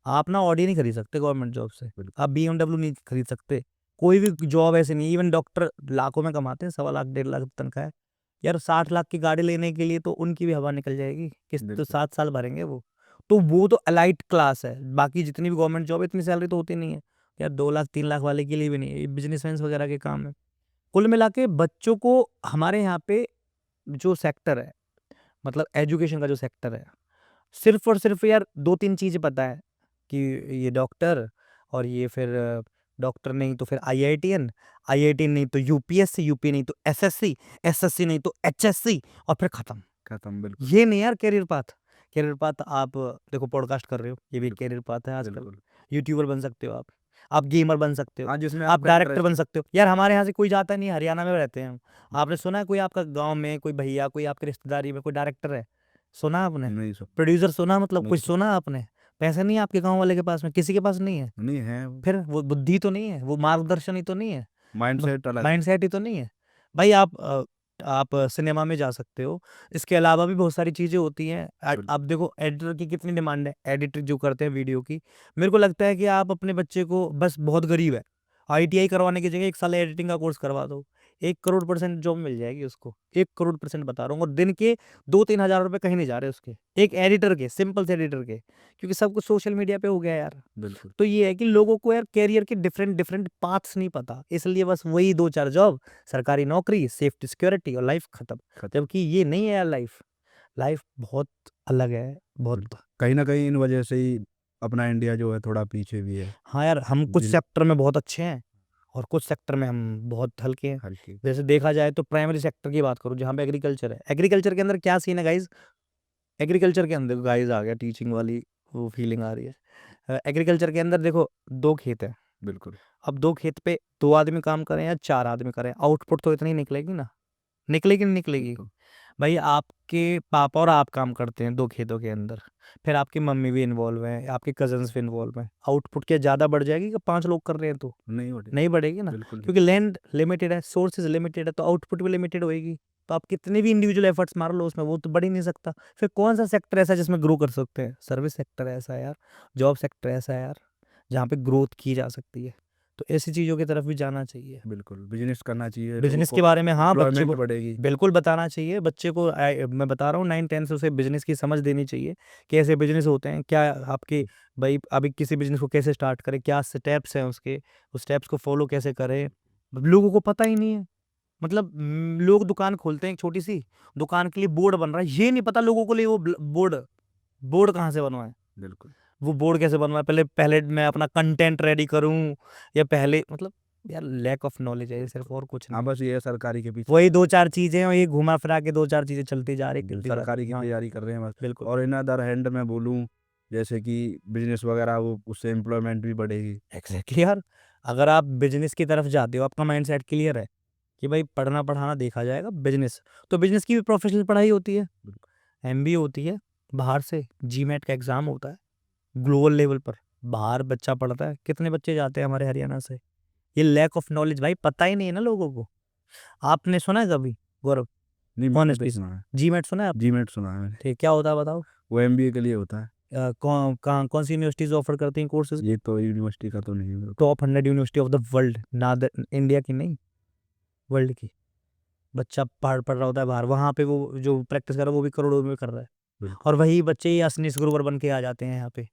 [SPEAKER 1] आप ना ऑडी नहीं खरीद सकते गवर्नमेंट जॉब से,
[SPEAKER 2] बिल्कुल।
[SPEAKER 1] आप बीएमडब्ल्यू नहीं खरीद सकते। कोई भी जॉब ऐसी नहीं है, इवन डॉक्टर लाखों में कमाते हैं, 1.25 लाख 1.5 लाख तनख्वाह है। यार 60 लाख की गाड़ी लेने के लिए तो उनकी भी हवा निकल जाएगी, किस्त तो
[SPEAKER 2] बिल्कुल।
[SPEAKER 1] 7 साल भरेंगे वो। तो वो तो एलाइट क्लास है, बाकी जितनी भी गवर्नमेंट जॉब है इतनी सैलरी तो होती नहीं है। यार 2 लाख 3 लाख वाले के लिए भी नहीं है, ये बिज़नेसमैन वगैरह के काम है। कुल मिला के बच्चों को हमारे यहाँ पे जो सेक्टर है, मतलब एजुकेशन का जो सेक्टर है, सिर्फ़ और सिर्फ़ यार 2-3 चीज़ें पता है कि ये डॉक्टर, और ये फिर डॉक्टर नहीं तो फिर आईआईटीएन, आईआईटीएन नहीं तो यूपीएससी, यूपी नहीं तो एसएससी, एसएससी नहीं तो एचएससी, और फिर खत्म।
[SPEAKER 2] खत्म। बिल्कुल।
[SPEAKER 1] ये नहीं यार करियर पाथ। करियर पाथ आप देखो, पॉडकास्ट कर रहे हो, ये भी एक
[SPEAKER 2] बिल्कुल।
[SPEAKER 1] करियर पाथ है आजकल।
[SPEAKER 2] बिल्कुल।
[SPEAKER 1] यूट्यूबर बन सकते हो आप। आप गेमर बन सकते हो,
[SPEAKER 2] हाँ, जिसमें
[SPEAKER 1] आप
[SPEAKER 2] आपका
[SPEAKER 1] डायरेक्टर बन
[SPEAKER 2] इंटरेस्ट।
[SPEAKER 1] सकते हो। यार हमारे यहाँ से कोई जाता नहीं, हरियाणा में रहते हैं हम। आपने सुना है कोई आपका गाँव में कोई भैया, कोई आपकी रिश्तेदारी में कोई डायरेक्टर है? सुना आपने?
[SPEAKER 2] नहीं सब।
[SPEAKER 1] प्रोड्यूसर सुना, मतलब
[SPEAKER 2] नहीं
[SPEAKER 1] कुछ
[SPEAKER 2] सब।
[SPEAKER 1] सुना आपने? पैसा नहीं है आपके गाँव वाले के पास में, किसी के पास नहीं है,
[SPEAKER 2] नहीं है वो,
[SPEAKER 1] फिर वो बुद्धि तो नहीं है, वो मार्गदर्शन ही तो नहीं है,
[SPEAKER 2] माइंडसेट अलग है।
[SPEAKER 1] माइंडसेट ही तो नहीं है। भाई आप सिनेमा में जा सकते हो, इसके अलावा भी बहुत सारी चीज़ें होती हैं।
[SPEAKER 2] बिल्कुल।
[SPEAKER 1] आप देखो एडिटर की कितनी डिमांड है, एडिटर जो करते हैं वीडियो की। मेरे को लगता है कि आप अपने बच्चे को, बस बहुत गरीब है, आईटीआई करवाने की जगह 1 साल एडिटिंग का कोर्स करवा दो, 1 करोड़% जॉब मिल जाएगी उसको, 1 करोड़% बता रहा हूँ, और दिन के 2-3 हज़ार रुपए कहीं नहीं जा रहे उसके, एक एडिटर के, सिंपल से एडिटर के, क्योंकि सब कुछ सोशल मीडिया पे हो गया यार।
[SPEAKER 2] बिल्कुल।
[SPEAKER 1] तो ये है कि लोगों को यार करियर के डिफरेंट डिफरेंट पाथ्स नहीं पता, इसलिए बस वही 2-4 जॉब, सरकारी नौकरी, सेफ्टी सिक्योरिटी और लाइफ खत्म।
[SPEAKER 2] खत्म।
[SPEAKER 1] जबकि ये नहीं है यार लाइफ, लाइफ बहुत अलग है, बहुत।
[SPEAKER 2] बिल्कुल। कहीं न कहीं इन वजह से ही अपना इंडिया जो है थोड़ा पीछे भी है।
[SPEAKER 1] हाँ यार, हम कुछ
[SPEAKER 2] जिन
[SPEAKER 1] सेक्टर में बहुत अच्छे हैं और कुछ सेक्टर में हम बहुत हल्के हैं।
[SPEAKER 2] हल्की
[SPEAKER 1] जैसे देखा जाए तो प्राइमरी सेक्टर की बात करूँ, जहाँ पे एग्रीकल्चर है, एग्रीकल्चर के अंदर क्या सीन है गाइज, एग्रीकल्चर के अंदर गाइज आ गया, टीचिंग वाली वो फीलिंग आ रही है। एग्रीकल्चर के अंदर देखो 2 खेत है,
[SPEAKER 2] बिल्कुल।
[SPEAKER 1] अब 2 खेत पे 2 आदमी काम करें या 4 आदमी करें, आउटपुट तो इतनी निकलेगी ना, निकलेगी नहीं निकलेगी?
[SPEAKER 2] बिल्कुल।
[SPEAKER 1] भाई आपके पापा और आप काम करते हैं 2 खेतों के अंदर, फिर आपकी मम्मी भी इन्वॉल्व है, आपके कज़न्स भी इन्वॉल्व हैं, आउटपुट क्या ज़्यादा बढ़ जाएगी कि 5 लोग कर रहे हैं तो?
[SPEAKER 2] नहीं बढ़े।
[SPEAKER 1] नहीं बढ़ेगी ना,
[SPEAKER 2] बिल्कुल नहीं।
[SPEAKER 1] क्योंकि लैंड लिमिटेड है, सोर्सेज़ लिमिटेड है, तो आउटपुट भी लिमिटेड होएगी। तो आप कितने भी इंडिविजुअल एफर्ट्स मार लो उसमें, वो तो बढ़ ही नहीं सकता। फिर कौन-सा सेक्टर ऐसा है जिसमें ग्रो कर सकते हैं? सर्विस सेक्टर ऐसा है यार, जॉब सेक्टर ऐसा है यार, जहाँ पे ग्रोथ की जा सकती है। तो ऐसी चीज़ों की तरफ भी जाना चाहिए।
[SPEAKER 2] बिल्कुल, बिज़नेस करना चाहिए, लोगों
[SPEAKER 1] बिज़नेस
[SPEAKER 2] को
[SPEAKER 1] के बारे में हाँ, बच्चे
[SPEAKER 2] एम्प्लॉयमेंट
[SPEAKER 1] को
[SPEAKER 2] बढ़ेगी।
[SPEAKER 1] बिल्कुल बताना चाहिए। बच्चे को मैं बता रहा हूँ 9-10 से उसे बिज़नेस की समझ देनी चाहिए, कैसे बिज़नेस होते हैं, क्या आपके भाई अभी किसी बिज़नेस को कैसे स्टार्ट करें, क्या स्टेप्स हैं उसके, उस स्टेप्स को फ़ॉलो कैसे करें। लोगों को पता ही नहीं है। मतलब लोग दुकान खोलते हैं एक छोटी-सी, दुकान के लिए बोर्ड बन रहा है, ये नहीं पता लोगों को लिए वो बोर्ड बोर्ड कहाँ से बनवाएँ,
[SPEAKER 2] बिल्कुल।
[SPEAKER 1] वो बोर्ड कैसे बनवाएँ, पहले पहले मैं अपना कंटेंट रेडी करूँ या पहले मतलब यार लैक ऑफ नॉलेज है ये सिर्फ़, और कुछ
[SPEAKER 2] हाँ,
[SPEAKER 1] नहीं।
[SPEAKER 2] बस ये है सरकारी के पीछे
[SPEAKER 1] वही 2-4 चीज़ें हैं और ये घुमा-फिरा के 2-4 चीज़ें चलती जा रही हैं।
[SPEAKER 2] सरकारी की
[SPEAKER 1] हाँ,
[SPEAKER 2] तैयारी कर रहे हैं बस।
[SPEAKER 1] बिल्कुल।
[SPEAKER 2] और इन अदर हैंड मैं बोलूँ, जैसे कि बिज़नेस वगैरह, वो उससे एम्प्लॉयमेंट भी बढ़ेगी।
[SPEAKER 1] एग्ज़ैक्टली यार, अगर आप बिज़नेस की तरफ जाते हो, आपका माइंडसेट क्लियर है कि भाई पढ़ना-पढ़ाना देखा जाएगा, बिज़नेस, तो बिज़नेस की भी प्रोफ़ेशनल पढ़ाई होती है, एमबीए होती है, बाहर से जीमैट का एग्ज़ाम होता है, ग्लोबल लेवल पर, बाहर बच्चा पढ़ता है, कितने बच्चे जाते हैं हमारे हरियाणा से। ये लैक ऑफ नॉलेज भाई पता ही नहीं है ना लोगों को। आपने सुना है कभी गौरव,
[SPEAKER 2] नहीं, मैंने तो
[SPEAKER 1] ऑनेस्टली
[SPEAKER 2] सुना है।
[SPEAKER 1] जीमैट सुना है आपने?
[SPEAKER 2] जीमेट सुना है मैंने।
[SPEAKER 1] ठीक, क्या होता है बताओ?
[SPEAKER 2] वो एमबीए के लिए होता है।
[SPEAKER 1] कौन-सी यूनिवर्सिटीज़ ऑफ़र करती हैं कोर्सेज़?
[SPEAKER 2] ये तो यूनिवर्सिटी का तो नहीं है।
[SPEAKER 1] Top 100 university of the world, ना द इंडिया की नहीं, वर्ल्ड की। बच्चा पढ़ रहा होता है बाहर, वहाँ पे वो जो प्रैक्टिस कर रहा है वो भी करोड़ों में कर रहा है,
[SPEAKER 2] बिल्कुल।
[SPEAKER 1] और वही बच्चे ही असनीस ग्रोवर बन के आ जाते हैं यहाँ पे,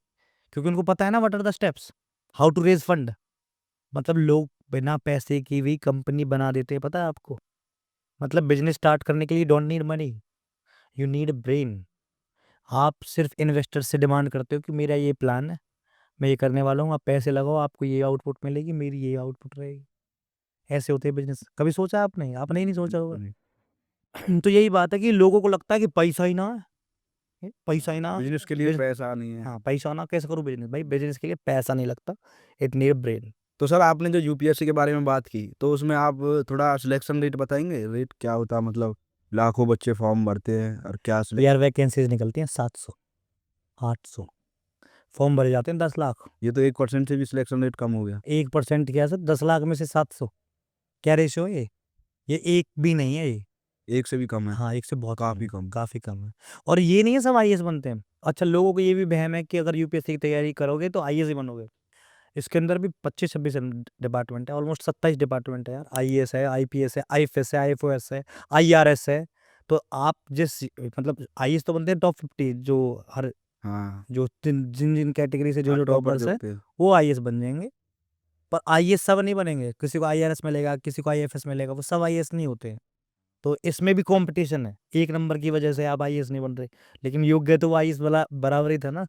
[SPEAKER 1] क्योंकि उनको पता है ना what are the steps, how to raise fund. मतलब लोग बिना पैसे की भी कंपनी बना देते हैं, पता है आपको? मतलब बिज़नेस स्टार्ट करने के लिए don't need money, you need brain. आप सिर्फ़ इन्वेस्टर से डिमांड करते हो कि मेरा ये प्लान है, मैं ये करने वाला हूँ, आप पैसे लगाओ, आपको ये आउटपुट मिलेगी, मेरी ये आउटपुट रहेगी। ऐसे होते हैं बिज़नेस। कभी सोचा आपने? आपने ही नहीं सोचा होगा।
[SPEAKER 2] बिल्कुल नहीं।
[SPEAKER 1] तो यही बात है कि लोगों को लगता है कि पैसा ही ना है, पैसा ही ना,
[SPEAKER 2] बिज़नेस के लिए
[SPEAKER 1] बिज़
[SPEAKER 2] पैसा नहीं है।
[SPEAKER 1] हाँ, पैसा ना कैसे करूँ बिज़नेस? भाई बिज़नेस के लिए पैसा नहीं लगता, इट नीड ब्रेन।
[SPEAKER 2] तो सर, आपने जो यूपीएससी के बारे में बात की, तो उसमें आप थोड़ा सिलेक्शन रेट बताएँगे? रेट क्या होता है, मतलब लाखों बच्चे फॉर्म भरते हैं और क्या
[SPEAKER 1] तो यार वैकेंसीज़ निकलती हैं 700, 800, फॉर्म भरे जाते हैं 10 लाख।
[SPEAKER 2] ये तो 1% से भी सिलेक्शन रेट कम हो गया।
[SPEAKER 1] 1% क्या सर, 10 लाख में से 700, क्या रेशियो है ये? ये 1 भी नहीं है ये।
[SPEAKER 2] 1 से भी कम है,
[SPEAKER 1] हाँ, 1 से बहुत कम
[SPEAKER 2] काफ़ी
[SPEAKER 1] है,
[SPEAKER 2] कम।
[SPEAKER 1] काफ़ी कम है। और ये नहीं है सब आईएएस बनते हैं। अच्छा, लोगों को ये भी वहम है कि अगर यूपीएससी की तैयारी करोगे तो आईएएस ही बनोगे। इसके अंदर भी 25-26 डिपार्टमेंट है, ऑलमोस्ट 27 डिपार्टमेंट है यार। आईएएस है, आईपीएस है, आईएफएस है, आईएफओएस है, आईआरएस है। तो आप जिस मतलब आईएएस तो बनते हैं टॉप 50, जो हर
[SPEAKER 2] हाँ,
[SPEAKER 1] जो जिन कैटेगरी से
[SPEAKER 2] हाँ,
[SPEAKER 1] जो
[SPEAKER 2] टॉपर जो
[SPEAKER 1] टॉपर्स है,
[SPEAKER 2] होते हैं।
[SPEAKER 1] वो आईएएस बन जाएंगे। पर आईएएस सब नहीं बनेंगे, किसी को आईआरएस मिलेगा, किसी को आईएफएस मिलेगा, वो सब आईएएस नहीं होते हैं। तो इसमें भी कंपटीशन है, एक नंबर की वजह से आप आईएएस नहीं बन रहे, लेकिन योग्य तो वो आईएएस वाला बराबर ही था ना।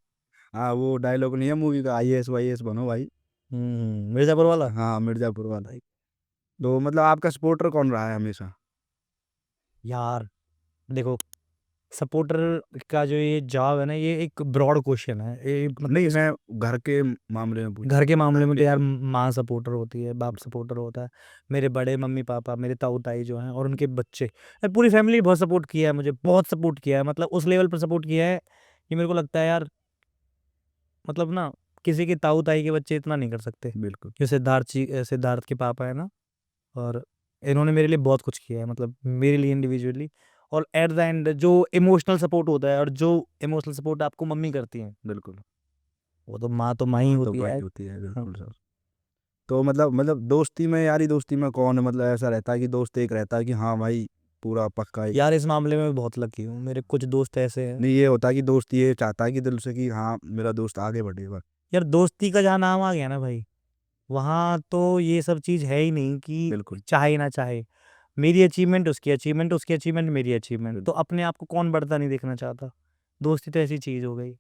[SPEAKER 2] हाँ, वो डायलॉग नहीं है मूवी का, आईएएस वाईएएस बनो भाई।
[SPEAKER 1] मिर्जापुर वाला।
[SPEAKER 2] हाँ, मिर्ज़ापुर वाला ही। तो मतलब आपका सपोर्टर कौन रहा है हमेशा?
[SPEAKER 1] यार देखो, सपोर्टर का जो ये जवाब है ना, ये एक ब्रॉड क्वेश्चन है, ये मतलब
[SPEAKER 2] नहीं, मैं घर के मामले में पूछ
[SPEAKER 1] घर के मामले में तो
[SPEAKER 2] फैमिली
[SPEAKER 1] यार
[SPEAKER 2] में।
[SPEAKER 1] माँ सपोर्टर होती है, बाप सपोर्टर होता है, मेरे बड़े मम्मी पापा, मेरे ताऊ ताई जो हैं और उनके बच्चे, पूरी फैमिली बहुत सपोर्ट किया है मुझे, बहुत सपोर्ट किया है, मतलब उस लेवल पर सपोर्ट किया है कि मेरे को लगता है यार मतलब ना किसी की ताऊ ताई के बच्चे इतना नहीं कर सकते
[SPEAKER 2] बिल्कुल।
[SPEAKER 1] जो सिद्धार्थ के पापा है ना। और इन्होंने मेरे लिए बहुत कुछ किया है, मतलब मेरे लिए इंडिविजुअली। और एट द एंड जो इमोशनल सपोर्ट होता है और जो इमोशनल सपोर्ट आपको मम्मी करती है,
[SPEAKER 2] बिल्कुल।
[SPEAKER 1] वो तो माँ ही
[SPEAKER 2] तो
[SPEAKER 1] होती
[SPEAKER 2] भाई
[SPEAKER 1] है।
[SPEAKER 2] होती है,
[SPEAKER 1] हाँ।
[SPEAKER 2] बिल्कुल सर। तो मतलब दोस्ती में, यारी दोस्ती में कौन मतलब ऐसा रहता है कि दोस्त एक रहता है कि हाँ भाई पूरा पक्का ही।
[SPEAKER 1] यार इस मामले में बहुत लकी हूँ, मेरे कुछ दोस्त ऐसे हैं।
[SPEAKER 2] नहीं, ये होता है कि दोस्त ये चाहता है कि दिल से कि हाँ मेरा दोस्त आगे बढ़े बस।
[SPEAKER 1] यार दोस्ती का जहाँ नाम आ गया ना भाई, वहाँ तो ये सब चीज़ है ही नहीं कि
[SPEAKER 2] बिल्कुल।
[SPEAKER 1] चाहे ना चाहे। मेरी अचीवमेंट उसकी अचीवमेंट, उसकी अचीवमेंट मेरी अचीवमेंट, तो अपने आप को कौन बढ़ता नहीं देखना चाहता। दोस्ती तो ऐसी चीज़ हो गई।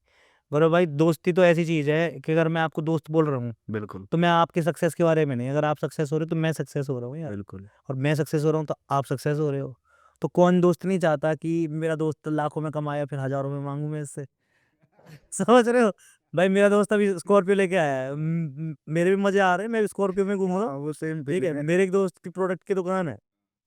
[SPEAKER 1] गौरव भाई दोस्ती तो ऐसी चीज़ है कि अगर मैं आपको दोस्त बोल रहा हूँ
[SPEAKER 2] बिल्कुल।
[SPEAKER 1] तो मैं आपके सक्सेस के बारे में नहीं, अगर आप सक्सेस हो रहे हो तो मैं सक्सेस हो रहा हूँ यार।
[SPEAKER 2] बिल्कुल।
[SPEAKER 1] और मैं सक्सेस हो रहा हूँ तो आप सक्सेस हो रहे हो। तो कौन दोस्त नहीं चाहता कि मेरा दोस्त लाखों में कमाया फिर हज़ारों में मांगू मैं इससे। समझ रहे हो भाई, मेरा दोस्त अभी स्कॉर्पियो लेके आया है, मेरे भी मजे आ रहे हैं, मैं भी स्कॉर्पियो में घूमूंगा।
[SPEAKER 2] हाँ, वो सेम
[SPEAKER 1] ठीक है,
[SPEAKER 2] फीलिंग है।
[SPEAKER 1] मेरे एक दोस्त की प्रोडक्ट की दुकान है,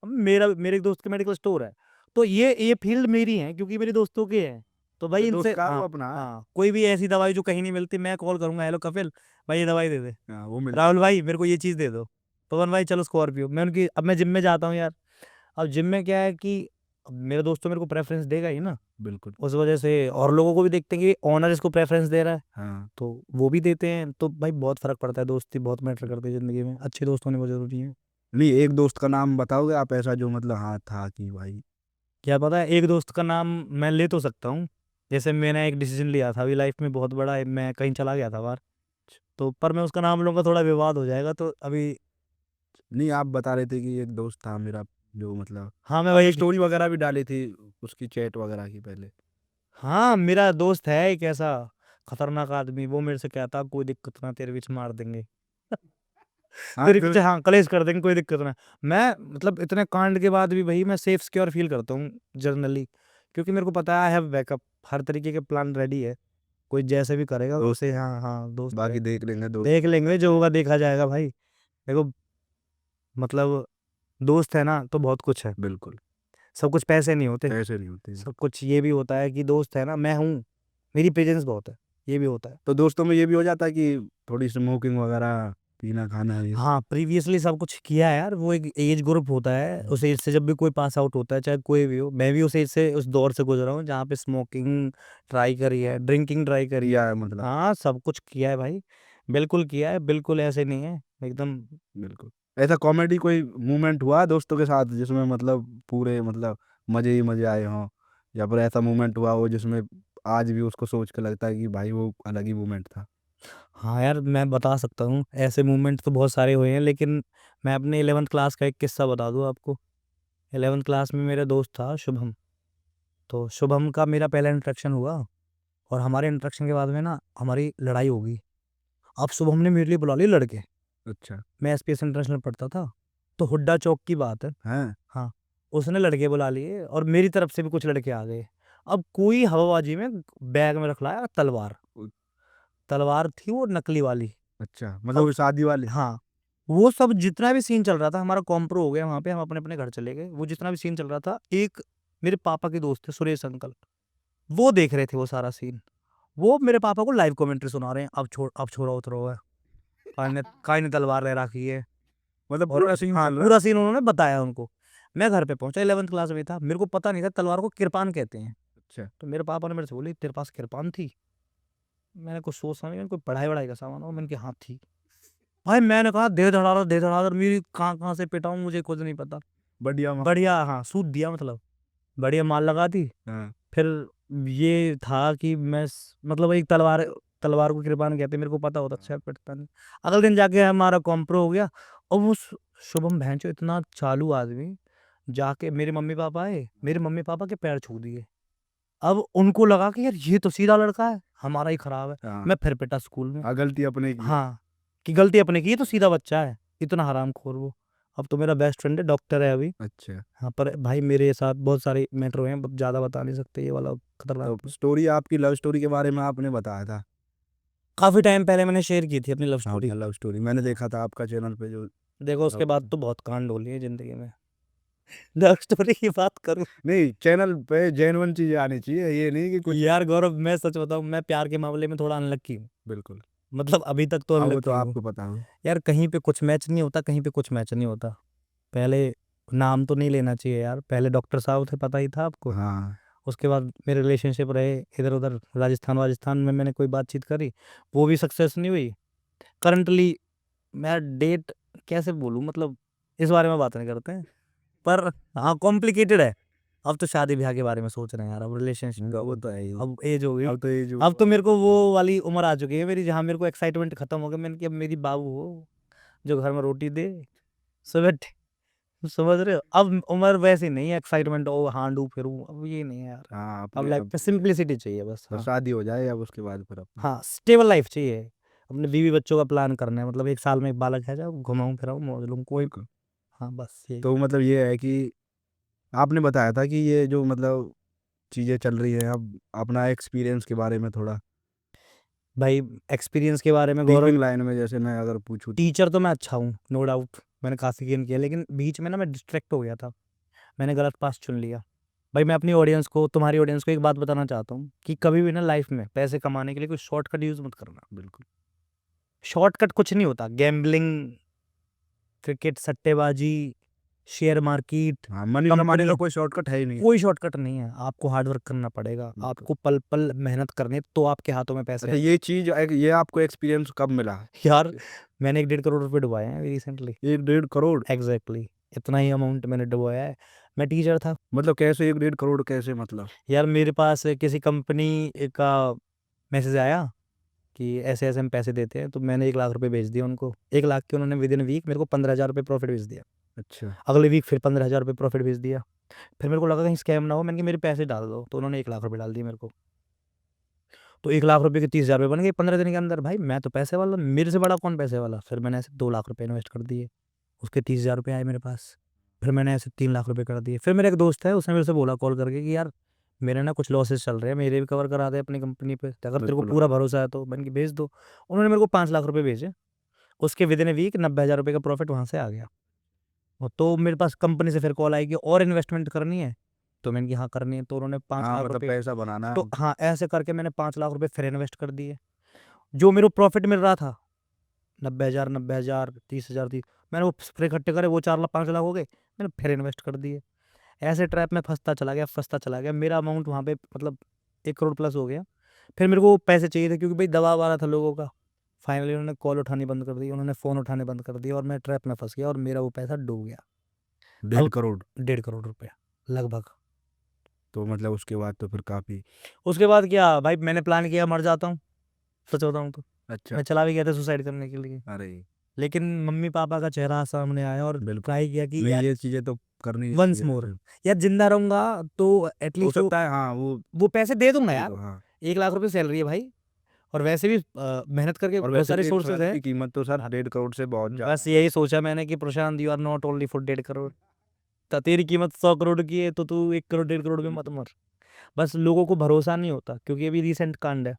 [SPEAKER 1] अब मेरे एक दोस्त का मेडिकल स्टोर है। तो ये फील्ड मेरी है क्योंकि मेरे दोस्तों की है। तो भाई
[SPEAKER 2] दोस्त
[SPEAKER 1] इनसे
[SPEAKER 2] का वो
[SPEAKER 1] हाँ,
[SPEAKER 2] अपना है।
[SPEAKER 1] हाँ कोई भी ऐसी दवाई जो कहीं नहीं मिलती मैं कॉल करूंगा, हेलो कपिल भाई ये दवाई दे दे,
[SPEAKER 2] हाँ, वो मिल
[SPEAKER 1] राहुल भाई मेरे को ये चीज़ दे दो, पवन भाई चलो स्कॉर्पियो। मैं उनकी, अब मैं जिम में जाता हूँ यार। अब जिम में क्या है कि अब मेरा दोस्त तो मेरे को प्रेफरेंस देगा ही ना।
[SPEAKER 2] बिल्कुल।
[SPEAKER 1] उस वजह से और लोगों को भी देखते हैं कि ओनर इसको प्रेफरेंस दे रहा है,
[SPEAKER 2] हाँ।
[SPEAKER 1] तो वो भी देते हैं। तो भाई बहुत फर्क पड़ता है, दोस्ती बहुत मैटर करती है ज़िंदगी में, अच्छे दोस्त होने बहुत ज़रूरी है।
[SPEAKER 2] नहीं, एक दोस्त का नाम बताओगे आप ऐसा जो मतलब हाँ था कि भाई।
[SPEAKER 1] क्या पता है, एक दोस्त का नाम मैं ले तो सकता हूँ। जैसे मैंने एक डिसीजन लिया था अभी लाइफ में बहुत बड़ा, मैं कहीं चला गया था बाहर, तो पर मैं उसका नाम लूँगा थोड़ा विवाद हो जाएगा, तो अभी
[SPEAKER 2] नहीं, आप बता रहे थे कि एक दोस्त था मेरा जो मतलब
[SPEAKER 1] हाँ मैं
[SPEAKER 2] आपने
[SPEAKER 1] वही।
[SPEAKER 2] स्टोरी वगैरह भी डाली थी उसकी चैट वगैरह की पहले।
[SPEAKER 1] हाँ मेरा दोस्त है एक ऐसा खतरनाक आदमी, वो मेरे से कहता कोई दिक्कत ना तेरे बीच मार देंगे।
[SPEAKER 2] हाँ
[SPEAKER 1] तेरे
[SPEAKER 2] फिर।
[SPEAKER 1] पीछे हाँ कलेश कर देंगे, कोई दिक्कत ना। मैं मतलब इतने कांड के बाद भी भाई मैं सेफ सिक्योर फील करता हूँ जनरली, क्योंकि मेरे को पता है आई हैव बैकअप, हर तरीके के प्लान रेडी है। कोई जैसे भी करेगा
[SPEAKER 2] दोस्त
[SPEAKER 1] उसे हाँ हाँ दोस्त है,
[SPEAKER 2] बाकी देख लेंगे दोस्त।
[SPEAKER 1] देख लेंगे जो होगा देखा जाएगा भाई। देखो मतलब दोस्त है ना तो बहुत कुछ है,
[SPEAKER 2] बिल्कुल।
[SPEAKER 1] सब कुछ पैसे नहीं होते।
[SPEAKER 2] ऐसे नहीं होते हैं।
[SPEAKER 1] सब कुछ ये भी होता है कि दोस्त है ना मैं हूँ, मेरी प्रेजेंस बहुत है, ये भी होता है।
[SPEAKER 2] तो दोस्तों में ये भी हो जाता है कि थोड़ी स्मोकिंग वगैरह, पीना खाना ये।
[SPEAKER 1] हाँ प्रीवियसली सब कुछ किया है यार, वो एक एज ग्रुप होता है, उस एज से जब भी कोई पास आउट होता है चाहे कोई भी हो, मैं भी उस एज से उस दौर से गुजरा हूँ जहाँ पे स्मोकिंग ट्राई करी है, ड्रिंकिंग ट्राई करी
[SPEAKER 2] किया
[SPEAKER 1] है।
[SPEAKER 2] है मतलब।
[SPEAKER 1] हाँ सब कुछ किया है भाई, बिल्कुल किया है, बिल्कुल ऐसे नहीं है एकदम।
[SPEAKER 2] बिल्कुल। ऐसा कॉमेडी कोई मोमेंट हुआ है दोस्तों के साथ जिसमें मतलब पूरे मतलब मजे ही मजे आए हों, या फिर ऐसा मोमेंट हुआ हो जिसमें आज भी उसको सोच के लगता है कि भाई वो अलग ही मोमेंट था।
[SPEAKER 1] हाँ यार मैं बता सकता हूँ, ऐसे मूवमेंट तो बहुत सारे हुए हैं, लेकिन मैं अपने 11th क्लास का एक किस्सा बता दूँ आपको। 11th क्लास में मेरा दोस्त था शुभम, तो शुभम का मेरा पहला इंट्रैक्शन हुआ, और हमारे इंट्रैक्शन के बाद में ना हमारी लड़ाई हो गई। अब शुभम ने मेरे लिए बुला लिए लड़के,
[SPEAKER 2] अच्छा।
[SPEAKER 1] मैं एसपीएस इंटरनेशनल पढ़ता था, तो हुड्डा चौक की बात है।
[SPEAKER 2] हैं।
[SPEAKER 1] हाँ, उसने लड़के बुला लिए और मेरी तरफ से भी कुछ लड़के आ गए। अब कोई हवाबाजी में बैग में रख लाया तलवार,
[SPEAKER 2] उ-
[SPEAKER 1] तलवार थी वो नकली वाली।
[SPEAKER 2] अच्छा, मतलब
[SPEAKER 1] अब
[SPEAKER 2] वो शादी वाले।
[SPEAKER 1] हाँ, वो सब जितना भी सीन चल रहा था, हमारा कॉम्प्रो हो गया वहाँ पे, हम अपने-अपने घर चले गए। वो जितना भी सीन चल रहा था, एक मेरे पापा के दोस्त थे सुरेश अंकल, वो देख रहे थे वो सारा सीन। वो मेरे पापा को लाइव कमेंट्री सुना रहे हैं, अब छोड़ा उतरो है, काहे ने तलवार ले रखी है।
[SPEAKER 2] मतलब
[SPEAKER 1] और
[SPEAKER 2] पूरा सीन
[SPEAKER 1] हाँ,
[SPEAKER 2] चल रहा है।
[SPEAKER 1] पूरा सीन उन्होंने बताया उनको। मैं घर पे पहुँचा, 11th क्लास में था, मेरे को पता नहीं था तलवार को किरपान कहते हैं।
[SPEAKER 2] अच्छा।
[SPEAKER 1] तो मेरे पापा ने मेरे से बोली, "तेरे पास किरपान थी?" मैंने कुछ सोच समझ के, कोई पढ़ाई-वढ़ाई का सामान हो, मैंने कहा, "हाँ, थी।" भाई मैंने कहा दे धड़ाधड़ मेरी कहाँ-कहाँ से पिटा हूँ मुझे खुद नहीं पता।
[SPEAKER 2] बढ़िया
[SPEAKER 1] बढ़िया हाँ, सूद दिया मतलब, बढ़िया मार लगा दी।
[SPEAKER 2] हाँ।
[SPEAKER 1] फिर ये था कि मैं मतलब एक तलवार तलवार को कृपान कहते हैं, मेरे को पता होता अच्छा पिटता नहीं। अगले दिन जाके हमारा कॉम्प्रो हो गया, और वो शुभम भैंचो इतना चालू आदमी, जाके मेरे मम्मी पापा आए, मेरे मम्मी पापा के पैर छू दिए। अब उनको लगा कि यार ये तो सीधा लड़का है, हमारा ही खराब है।
[SPEAKER 2] हाँ।
[SPEAKER 1] मैं फिर पिटा स्कूल में।
[SPEAKER 2] गलती अपने की।
[SPEAKER 1] हाँ, कि गलती अपने की, ये तो सीधा बच्चा है, इतना हरामखोर वो। अब तो मेरा बेस्ट फ्रेंड है, डॉक्टर है अभी।
[SPEAKER 2] अच्छा।
[SPEAKER 1] हाँ, पर भाई मेरे साथ बहुत सारे मैटर हुए हैं, अब ज़्यादा बता नहीं सकते, ये वाला खतरनाक
[SPEAKER 2] तो
[SPEAKER 1] था।
[SPEAKER 2] स्टोरी आपकी लव स्टोरी के बारे में आपने बताया था।
[SPEAKER 1] काफ़ी टाइम पहले मैंने शेयर की थी अपनी लव
[SPEAKER 2] हाँ,
[SPEAKER 1] स्टोरी।
[SPEAKER 2] लव स्टोरी मैंने देखा था आपका चैनल पे जो।
[SPEAKER 1] देखो उसके बाद
[SPEAKER 2] अब-
[SPEAKER 1] तो बहुत कांड हो लिए ज़िंदगी में। लव स्टोरी की बात करूँ
[SPEAKER 2] नहीं, चैनल पे जेन्युइन चीज़ें आनी चाहिए, ये नहीं कि कुछ
[SPEAKER 1] यार गौरव, मैं सच बताऊँ, मैं प्यार के मामले में थोड़ा अनलकी हूँ।
[SPEAKER 2] बिल्कुल।
[SPEAKER 1] मतलब अभी तक तो
[SPEAKER 2] हाँ, वो तो
[SPEAKER 1] अनलकी हूँ।
[SPEAKER 2] आपको पता हो।
[SPEAKER 1] यार कहीं पे कुछ मैच नहीं होता, कहीं पे कुछ मैच नहीं होता। पहले नाम तो नहीं लेना चाहिए यार, पहले डॉक्टर साहब थे, पता ही था आपको।
[SPEAKER 2] हाँ,
[SPEAKER 1] उसके बाद मेरे रिलेशनशिप रहे इधर-उधर, राजस्थान में मैंने कोई बातचीत करी, वो भी सक्सेस नहीं हुई। करंटली मैं डेट कैसे बोलूँ, मतलब इस बारे में बात नहीं करते हैं। पर हाँ, कॉम्प्लिकेटेड है। अब तो शादी-ब्याह के बारे में सोच रहे हैं यार, अब रिलेशनशिप का
[SPEAKER 2] वो तो है ही।
[SPEAKER 1] अब एज हो गई।
[SPEAKER 2] अब तो ये जो
[SPEAKER 1] अब तो मेरे को वो वाली उम्र आ चुकी है मेरी, जहाँ मेरे को एक्साइटमेंट खत्म हो गया। मैंने कहा अब मेरी बाबू हो, जो घर में रोटी दे, सुबह समझ रहे हो? अब उम्र वैसी नहीं है, एक्साइटमेंट हो, हाँडू फिरूँ, अब ये नहीं है यार।
[SPEAKER 2] हाँ,
[SPEAKER 1] अब
[SPEAKER 2] अपने
[SPEAKER 1] लाइफ
[SPEAKER 2] अब
[SPEAKER 1] में सिंप्लिसिटी चाहिए बस।
[SPEAKER 2] बस
[SPEAKER 1] हाँ,
[SPEAKER 2] शादी हो जाए अब उसके बाद फिर अपना
[SPEAKER 1] हाँ, स्टेबल लाइफ चाहिए। अपने बीवी बच्चों का प्लान करना है, मतलब 1 साल में एक बालक है, जब घुमाऊँ फिराऊँ, मौज लूँ, कोई
[SPEAKER 2] बिल्कुल।
[SPEAKER 1] हाँ, बस यही।
[SPEAKER 2] तो मतलब ये है कि आपने बताया था कि ये जो मतलब चीज़ें चल रही हैं, अब अपना एक्सपीरियंस के बारे में थोड़ा
[SPEAKER 1] भाई एक्सपीरियंस के बारे में गौरव,
[SPEAKER 2] टीचिंग लाइन में जैसे मैं अगर पूछूँ तो?
[SPEAKER 1] टीचर तो मैं अच्छा हूँ, नो डाउट। मैंने काफ़ी गेन किया, लेकिन बीच में ना मैं डिस्ट्रैक्ट हो गया था। मैंने गलत पाथ चुन लिया। भाई मैं अपनी ऑडियंस को, तुम्हारी ऑडियंस को एक बात बताना चाहता हूँ कि कभी भी ना लाइफ में पैसे कमाने के लिए कोई शॉर्टकट यूज़ मत करना।
[SPEAKER 2] बिल्कुल।
[SPEAKER 1] शॉर्टकट कुछ नहीं होता। गैम्बलिंग, क्रिकेट, सट्टेबाजी, शेयर मार्केट,
[SPEAKER 2] हाँ, मनी कमाने
[SPEAKER 1] कंपनी,
[SPEAKER 2] का कोई शॉर्टकट है ही नहीं।
[SPEAKER 1] कोई शॉर्टकट नहीं है। आपको हार्ड वर्क करना पड़ेगा।
[SPEAKER 2] बिल्कुल।
[SPEAKER 1] आपको पल-पल मेहनत करनी है, तो आपके हाथों में पैसे
[SPEAKER 2] अच्छा, ये चीज़ ये आपको एक्सपीरियंस कब मिला?
[SPEAKER 1] यार मैंने 1 डेढ़ करोड़ रुपए डुबाए हैं अभी रिसेंटली।
[SPEAKER 2] 1 डेढ़ करोड़?
[SPEAKER 1] एग्ज़ैक्टली, इतना ही अमाउंट मैंने डुबोया है। मैं टीचर था।
[SPEAKER 2] मतलब कैसे 1 डेढ़ करोड़ कैसे मतलब?
[SPEAKER 1] यार मेरे पास किसी कंपनी का मैसेज आया कि ऐसे-ऐसे हम पैसे देते हैं, तो मैंने 1 लाख रुपए भेज दिए उनको। 1 लाख के उन्होंने विदिन वीक मेरे को 15,000 रुपए प्रॉफ़िट भेज दिया।
[SPEAKER 2] अच्छा।
[SPEAKER 1] अगले वीक फिर 15,000 रुपए प्रॉफ़िट भेज दिया। फिर मेरे को लगा कहीं स्कैम ना हो, मैंने कहा मेरे पैसे डाल दो, तो उन्होंने 1 लाख रुपए डाल दिए मेरे को। तो 1 लाख रुपए के 30,000 रुपए बन गए 15 दिन के अंदर। भाई मैं तो पैसे वाला, मेरे से बड़ा कौन पैसे वाला? फिर मैंने ऐसे 2 लाख रुपए इन्वेस्ट कर दिए। उसके 30,000 रुपए आए मेरे पास। फिर मैंने ऐसे 3 लाख रुपए कर दिए। फिर मेरा एक दोस्त है, उसने मेरे से बोला कॉल करके कि यार मेरे ना कुछ लॉसेस चल रहे हैं, मेरे भी कवर करा दे अपनी कंपनी पे, अगर तेरे को
[SPEAKER 2] बिल्कुल।
[SPEAKER 1] पूरा भरोसा है तो। मैंने कहा भेज दो। उन्होंने मेरे को 5 लाख रुपए भेजे। उसके विदिन अ वीक 90,000 रुपए का प्रॉफिट वहाँ से आ गया। और तो मेरे पास कंपनी से फिर कॉल आई कि और इन्वेस्टमेंट करनी है? तो मैंने कहा हाँ करनी है। तो उन्होंने 5
[SPEAKER 2] हाँ,
[SPEAKER 1] लाख
[SPEAKER 2] मतलब
[SPEAKER 1] रुपए,
[SPEAKER 2] पैसा बनाना
[SPEAKER 1] तो
[SPEAKER 2] है।
[SPEAKER 1] हाँ, ऐसे करके मैंने 5 लाख रुपए फिर इन्वेस्ट कर दिए। जो मेरे को प्रॉफिट मिल रहा था 90,000, 30,000 मैंने वो फिर इकट्ठे करे, वो 4 लाख 5 लाख हो गए, मैंने फिर इन्वेस्ट कर दिए। ऐसे ट्रैप में फँसता चला गया। मेरा अमाउंट वहाँ पे मतलब 1 करोड़ प्लस हो गया। फिर मेरे को पैसे चाहिए थे, क्योंकि भाई दबाव आ रहा था लोगों का। फाइनली उन्होंने कॉल उठानी बंद कर दी, उन्होंने फ़ोन उठाने बंद कर दिए, और मैं ट्रैप में फँस गया और मेरा वो पैसा डूब गया।
[SPEAKER 2] 1.5
[SPEAKER 1] अब
[SPEAKER 2] करोड़?
[SPEAKER 1] 1.5 करोड़ रुपया लगभग।
[SPEAKER 2] तो मतलब उसके बाद तो फिर काफ़ी
[SPEAKER 1] उसके बाद क्या भाई, मैंने प्लान किया मर जाता हूँ, सच बताऊँ तो।
[SPEAKER 2] अच्छा।
[SPEAKER 1] मैं चला भी गया था सुसाइड करने के लिए।
[SPEAKER 2] अरे!
[SPEAKER 1] लेकिन मम्मी-पापा का चेहरा सामने आया और
[SPEAKER 2] बिल्कुल।
[SPEAKER 1] ट्राई किया कि
[SPEAKER 2] नहीं,
[SPEAKER 1] यार
[SPEAKER 2] ये चीज़ें तो करनी
[SPEAKER 1] वन्स
[SPEAKER 2] चाहिए।
[SPEAKER 1] मोर, यार ज़िंदा रहूँगा तो
[SPEAKER 2] हो
[SPEAKER 1] एटलीस्ट
[SPEAKER 2] सकता है हाँ,
[SPEAKER 1] वो पैसे दे दूँगा
[SPEAKER 2] ये
[SPEAKER 1] यार।
[SPEAKER 2] तो हाँ।
[SPEAKER 1] 1 लाख रुपए सैलरी है भाई, और वैसे भी मेहनत करके
[SPEAKER 2] और
[SPEAKER 1] बहुत
[SPEAKER 2] वैसे
[SPEAKER 1] सारे
[SPEAKER 2] भी एक
[SPEAKER 1] सोर्सेज़
[SPEAKER 2] फ्लैट
[SPEAKER 1] हैं।
[SPEAKER 2] की कीमत तो सर 1.5 करोड़ से बहुत ज़्यादा
[SPEAKER 1] बस
[SPEAKER 2] है।
[SPEAKER 1] यही सोचा मैंने कि Prashant you are not only for 1.5 crore. तेरी कीमत 100 करोड़ की है, तो तू 1 करोड़ 1.5 करोड़ में मत मर। बस लोगों को भरोसा नहीं होता, क्योंकि अभी रिसेंट कांड है।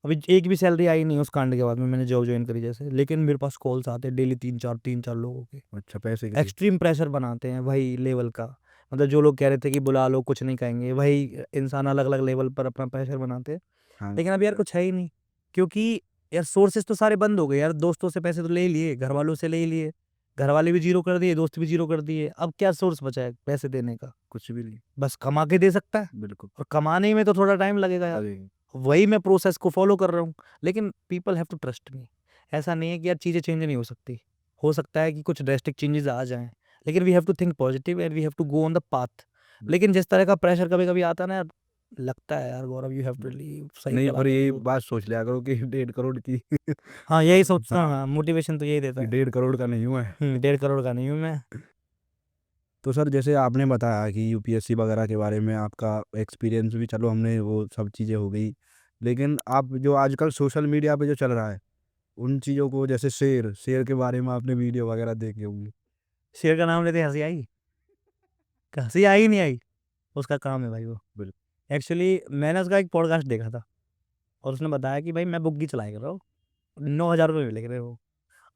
[SPEAKER 1] अभी एक भी सैलरी आई नहीं उस कांड के बाद में, मैंने जॉब जॉइन करी जैसे। लेकिन मेरे पास कॉल्स आते हैं डेली 3-4 लोगों के।
[SPEAKER 2] अच्छा, पैसे के लिए।
[SPEAKER 1] एक्सट्रीम प्रेशर बनाते हैं वही लेवल का। मतलब जो लोग कह रहे थे कि बुला लो कुछ नहीं कहेंगे, वही इंसान अलग-अलग लेवल पर अपना प्रेशर बनाते हैं।
[SPEAKER 2] हाँ,
[SPEAKER 1] लेकिन अब यार कुछ है ही नहीं, क्योंकि यार सोर्सेज़ तो सारे बंद हो गए यार। दोस्तों से पैसे तो ले ही लिए, घरवालों से ले ही लिए। घरवाले भी ज़ीरो कर दिए, दोस्त भी ज़ीरो कर दिए। अब क्या सोर्स बचा है पैसे देने का?
[SPEAKER 2] कुछ भी नहीं।
[SPEAKER 1] बस कमा के दे सकता है,
[SPEAKER 2] बिल्कुल।
[SPEAKER 1] और कमाने में तो थोड़ा टाइम लगेगा यार।
[SPEAKER 2] अरे!
[SPEAKER 1] वही मैं प्रोसेस को फ़ॉलो कर रहा हूँ। लेकिन people have to trust me. ऐसा नहीं है कि यार चीज़ें चेंज नहीं हो सकती। हो सकता है कि कुछ ड्रास्टिक चेंजेज़ आ जाएँ, लेकिन we have to think positive and we have to go on the path. लेकिन जिस तरह का प्रेशर कभी-कभी आता है ना यार, लगता है यार गौरव यू हैव टू लीव, सही
[SPEAKER 2] नहीं,
[SPEAKER 1] चला
[SPEAKER 2] पर
[SPEAKER 1] कर
[SPEAKER 2] यही
[SPEAKER 1] लो।
[SPEAKER 2] बात सोच लिया करो कि 1.5 करोड़ की
[SPEAKER 1] हाँ, यही सोचता हूँ।
[SPEAKER 2] हाँ,
[SPEAKER 1] हाँ, मोटिवेशन तो यही देता
[SPEAKER 2] कि
[SPEAKER 1] है।
[SPEAKER 2] 1.5 करोड़ का नहीं हूँ मैं।
[SPEAKER 1] 1.5 करोड़ का नहीं हूँ मैं।
[SPEAKER 2] तो सर जैसे आपने बताया कि यूपीएससी वगैरह के बारे में आपका एक्सपीरियंस भी, चलो हमने वो सब चीज़ें हो गई। लेकिन आप जो आजकल सोशल मीडिया पे जो चल रहा है, उन चीज़ों को जैसे शेर के बारे में आपने वीडियो वगैरह देखे होंगे।
[SPEAKER 1] शेर का नाम लेते ही हँसी आई? हँसी आई नहीं आई? उसका काम है भाई वो।
[SPEAKER 2] बिल्कुल।
[SPEAKER 1] एक्चुअली मैंने उसका एक पॉडकास्ट देखा था, और उसने बताया कि भाई मैं बुग्गी चलाया कर रहा हूँ, 9,000 रुपए मिले कर रहे हो।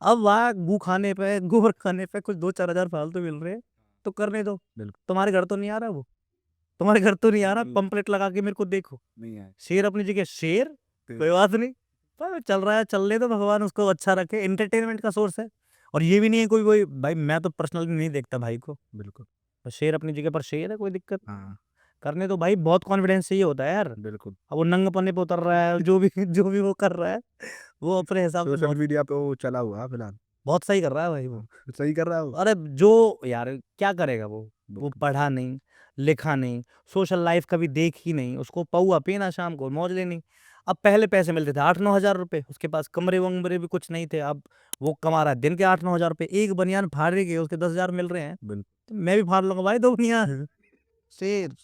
[SPEAKER 1] अब वहाँ गू खाने पे, गोबर खाने पे कुछ 2-4 हज़ार फालतू मिल रहे हैं। तो करने दो,
[SPEAKER 2] बिल्कुल।
[SPEAKER 1] तुम्हारे घर तो नहीं आ रहा वो, तुम्हारे घर तो नहीं आ रहा,
[SPEAKER 2] बिल्कुल।
[SPEAKER 1] पंपलेट लगा के मेरे को देखो,
[SPEAKER 2] नहीं है।
[SPEAKER 1] शेर अपनी जगह शेर,
[SPEAKER 2] फिर
[SPEAKER 1] कोई बात नहीं, पर चल रहा है चलने दो, भगवान उसको अच्छा रखे, एंटरटेनमेंट का सोर्स है। और ये भी नहीं है कोई कोई भाई, मैं तो पर्सनली नहीं देखता भाई को,
[SPEAKER 2] बिल्कुल।
[SPEAKER 1] तो शेर अपनी जगह पर शेर है, कोई दिक्कत नहीं।
[SPEAKER 2] हाँ,
[SPEAKER 1] करने दो भाई, बहुत कॉन्फिडेंस चाहिए होता है यार।
[SPEAKER 2] बिल्कुल।
[SPEAKER 1] अब वो नंगे पन्ने पे उतर रहा है, जो भी जो भी वो कर रहा है, वो अपने हिसाब से
[SPEAKER 2] सोशल
[SPEAKER 1] बहुत
[SPEAKER 2] मीडिया पे वो चला हुआ है फिलहाल।
[SPEAKER 1] बहुत सही कर रहा है भाई वो।
[SPEAKER 2] सही कर रहा है वो।
[SPEAKER 1] अरे जो यार क्या करेगा वो
[SPEAKER 2] बिल्कुल।
[SPEAKER 1] पढ़ा नहीं, लिखा नहीं, सोशल लाइफ कभी देखी नहीं, उसको पौआ पीना शाम को मौज लेनी। अब पहले पैसे मिलते थे 8-9 हज़ार रुपए, उसके पास कमरे-वमरे भी कुछ नहीं थे, अब वो कमा रहा है दिन के 8-9 हज़ार रुपए, एक बनियान फाड़ने के उसके 10 हज़ार मिल रहे हैं,
[SPEAKER 2] बिल्कुल।
[SPEAKER 1] तो मैं भी फाड़ लूँगा भाई 2 बनियान। शेर।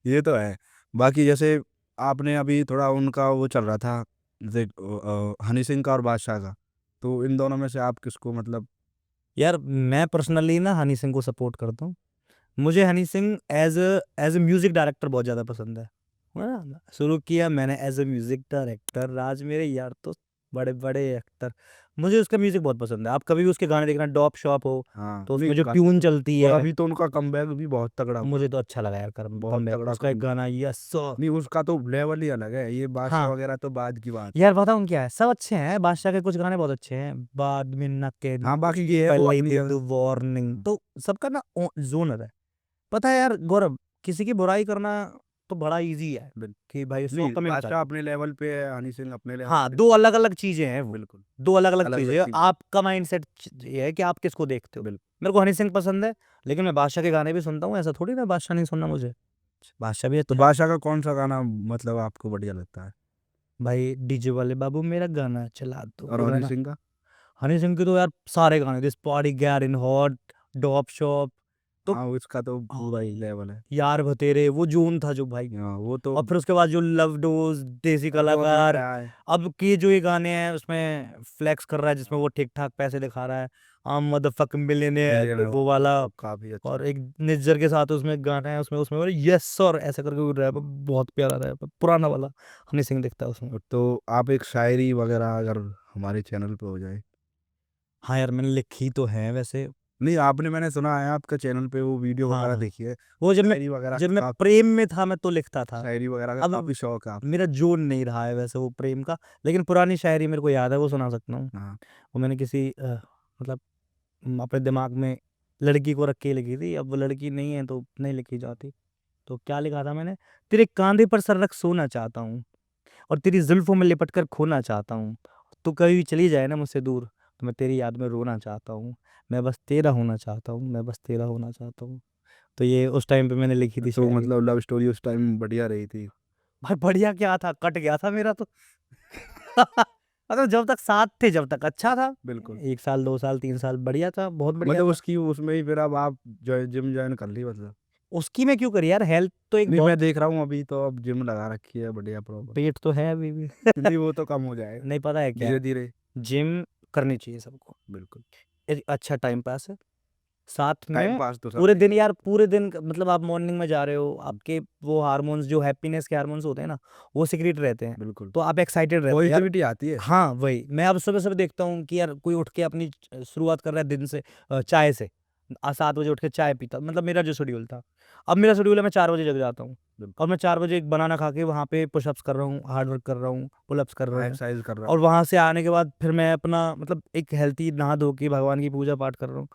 [SPEAKER 2] ये तो है। बाकी जैसे आपने अभी थोड़ा उनका वो चल रहा था, जैसे हनी सिंह का और बादशाह का, तो इन दोनों में से आप किसको मतलब
[SPEAKER 1] यार मैं पर्सनली ना हनी सिंह को सपोर्ट करता हूँ। मुझे Honey Singh as a music director बहुत ज़्यादा पसंद है। ना? शुरू किया मैंने एज़ अ म्यूज़िक डायरेक्टर, आज मेरे यार तो बड़े-बड़े एक्टर। मुझे उसका म्यूज़िक बहुत पसंद है। आप कभी भी उसके गाने देखना, डॉप शॉप हो,
[SPEAKER 2] हाँ,
[SPEAKER 1] तो
[SPEAKER 2] नहीं
[SPEAKER 1] उसमें जो
[SPEAKER 2] गा
[SPEAKER 1] ट्यून चलती
[SPEAKER 2] और
[SPEAKER 1] है,
[SPEAKER 2] अभी तो उनका कमबैक भी बहुत तगड़ा हुआ,
[SPEAKER 1] मुझे तो अच्छा लगा यार
[SPEAKER 2] बहुत
[SPEAKER 1] कमबैक।
[SPEAKER 2] तगड़ा
[SPEAKER 1] उसका एक
[SPEAKER 2] कम
[SPEAKER 1] गाना यस सर।
[SPEAKER 2] नहीं उसका तो लेवल ही अलग है, ये बादशाह
[SPEAKER 1] हाँ,
[SPEAKER 2] वगैरह तो बाद की बात।
[SPEAKER 1] यार बताऊँ क्या है, सब अच्छे हैं, बादशाह के कुछ गाने बहुत अच्छे हैं। बाद में ना के
[SPEAKER 2] हाँ, बाकी ये है वो
[SPEAKER 1] पहले ही
[SPEAKER 2] अपनी
[SPEAKER 1] दे
[SPEAKER 2] जगह।
[SPEAKER 1] दो वार्निंग,
[SPEAKER 2] हुँ,
[SPEAKER 1] तो सबका ना ज़ोनर है। पता है यार गौरव, किसी की बुराई करना तो बड़ा ईज़ी है
[SPEAKER 2] बिल
[SPEAKER 1] कि भाई उसको
[SPEAKER 2] नहीं,
[SPEAKER 1] कमी मत
[SPEAKER 2] बादशाह
[SPEAKER 1] आती।
[SPEAKER 2] अपने लेवल पे है, हनी सिंह अपने लेवल
[SPEAKER 1] हाँ,
[SPEAKER 2] पे।
[SPEAKER 1] 2 अलग-अलग चीज़ें हैं वो,
[SPEAKER 2] बिल्कुल,
[SPEAKER 1] 2 अलग-अलग चीज़ें
[SPEAKER 2] अलग-अलग
[SPEAKER 1] हैं।
[SPEAKER 2] चीज़।
[SPEAKER 1] आपका माइंडसेट ये है कि आप किसको देखते हो।
[SPEAKER 2] बिल्कुल।
[SPEAKER 1] मेरे को हनी सिंह पसंद है, लेकिन मैं बादशाह के गाने भी सुनता हूँ, ऐसा थोड़ी ना बादशाह नहीं सुनना मुझे। बादशाह भी
[SPEAKER 2] तो
[SPEAKER 1] अच्छा है।
[SPEAKER 2] बादशाह का कौन-सा गाना मतलब आपको बढ़िया लगता है?
[SPEAKER 1] भाई डीजे वाले बाबू मेरा गाना चला दो,
[SPEAKER 2] और
[SPEAKER 1] वो
[SPEAKER 2] हनी
[SPEAKER 1] गाना।
[SPEAKER 2] सिंह का?
[SPEAKER 1] हनी सिंह के तो यार सारे गाने, this party getting hot, dope shop, तो
[SPEAKER 2] हाँ, उसका तो
[SPEAKER 1] हाँ भाई,
[SPEAKER 2] लेवल है।
[SPEAKER 1] यार भतेरे, वो जोन था जो भाई।
[SPEAKER 2] हाँ, वो तो
[SPEAKER 1] और फिर उसके बाद जो लव डोज़, देसी
[SPEAKER 2] अब जो अभी
[SPEAKER 1] कलाकार,
[SPEAKER 2] आया है।
[SPEAKER 1] अब के जो ये गाने हैं उसमें फ्लेक्स कर रहा है, जिसमें वो ठीक-ठाक पैसे दिखा रहा है। I am motherfucking millionaire,
[SPEAKER 2] millionaire
[SPEAKER 1] वो वाला।
[SPEAKER 2] वो काफ़ी अच्छा।
[SPEAKER 1] और एक निज्जर के साथ उसमें एक गाना है, उसमें उसमें बोले यस सर ऐसे करके वो रैप, बहुत प्यारा रैप है, पुराना वाला हनी सिंह दिखता है उसमें।
[SPEAKER 2] तो आप एक शायरी वगैरह अगर हमारे चैनल पे हो जाए।
[SPEAKER 1] हाँ यार, मैंने लिखी तो है वैसे।
[SPEAKER 2] नहीं, आपने मैंने सुना है आपके चैनल पे वो वीडियो
[SPEAKER 1] हाँ,
[SPEAKER 2] वगैरह
[SPEAKER 1] हाँ।
[SPEAKER 2] देखी है।
[SPEAKER 1] वो जब मैं
[SPEAKER 2] का
[SPEAKER 1] प्रेम में था मैं तो लिखता था।
[SPEAKER 2] शायरी वगैरह का
[SPEAKER 1] अब
[SPEAKER 2] काफ़ी शौक है आपको।
[SPEAKER 1] मेरा जोन नहीं रहा है वैसे वो प्रेम का, लेकिन पुरानी शायरी मेरे को याद है, वो सुना सकता हूँ।
[SPEAKER 2] हाँ,
[SPEAKER 1] वो मैंने किसी मतलब अपने दिमाग में लड़की को रख के लिखी थी, अब वो लड़की नहीं है तो नहीं लिखी जाती। तो क्या लिखा था मैंने? तेरे कांधे पर सर रख सोना चाहता हूँ, और तेरी जुल्फ़ों में लिपट कर खोना चाहता हूँ। तू कभी चली जाए ना मुझसे दूर, तो मैं तेरी याद में रोना चाहता हूँ। मैं बस तेरा होना चाहता हूँ, मैं बस तेरा होना चाहता हूँ। तो ये उस टाइम पे मैंने लिखी थी
[SPEAKER 2] तो
[SPEAKER 1] शायरी।
[SPEAKER 2] मतलब लव स्टोरी उस टाइम बढ़िया रही थी।
[SPEAKER 1] भाई बढ़िया क्या था, कट गया था मेरा तो। मतलब जब तक साथ थे जब तक अच्छा था।
[SPEAKER 2] बिल्कुल।
[SPEAKER 1] 1 साल, 2 साल, 3 साल बढ़िया था, बहुत बढ़िया
[SPEAKER 2] मतलब
[SPEAKER 1] था।
[SPEAKER 2] उसकी उसमें ही फिर अब आप जिम जॉइन कर ली मतलब?
[SPEAKER 1] उसकी मैं क्यों करी यार, हेल्थ तो एक
[SPEAKER 2] नहीं,
[SPEAKER 1] बहुत,
[SPEAKER 2] मैं देख रहा हूँ अभी तो अब जिम लगा रखी है बढ़िया प्रॉपर।
[SPEAKER 1] पेट तो है अभी भी।
[SPEAKER 2] नहीं, वो तो कम हो जाएगा
[SPEAKER 1] नहीं पता है क्या,
[SPEAKER 2] धीरे-धीरे।
[SPEAKER 1] जिम करनी चाहिए सबको।
[SPEAKER 2] बिल्कुल।
[SPEAKER 1] एक अच्छा टाइम पास है। साथ
[SPEAKER 2] टाइम
[SPEAKER 1] में
[SPEAKER 2] पास तो सब
[SPEAKER 1] पूरे दिन
[SPEAKER 2] चाहिए।
[SPEAKER 1] यार, पूरे दिन मतलब आप मॉर्निंग में जा रहे हो, आपके वो हार्मोन्स जो हैप्पीनेस के हार्मोन्स होते हैं ना, वो सीक्रेट रहते हैं।
[SPEAKER 2] बिल्कुल।
[SPEAKER 1] तो आप एक्साइटेड रहते हो यार।
[SPEAKER 2] पॉजिटिविटी आती है।
[SPEAKER 1] हाँ, वही। मैं अब सुबह-सुबह देखता हूँ कि यार कोई उठ के अपनी शुरुआत कर रहा है दिन से चाय से। 7 बजे उठ के चाय पीता, मतलब मेरा जो शेड्यूल था। अब मेरा शेड्यूल है मैं 4 बजे जग जाता हूँ,
[SPEAKER 2] बिल्कुल।
[SPEAKER 1] और मैं 4 बजे एक बनाना खा के वहाँ पे पुशअप्स कर रहा हूँ, हार्ड वर्क कर रहा हूँ, पुलअप्स कर रहा हूँ।
[SPEAKER 2] एक्सरसाइज कर रहा
[SPEAKER 1] और वहाँ से आने के बाद फिर मैं अपना मतलब एक हेल्थी नहा धो के भगवान की पूजा पाठ कर रहा हूँ।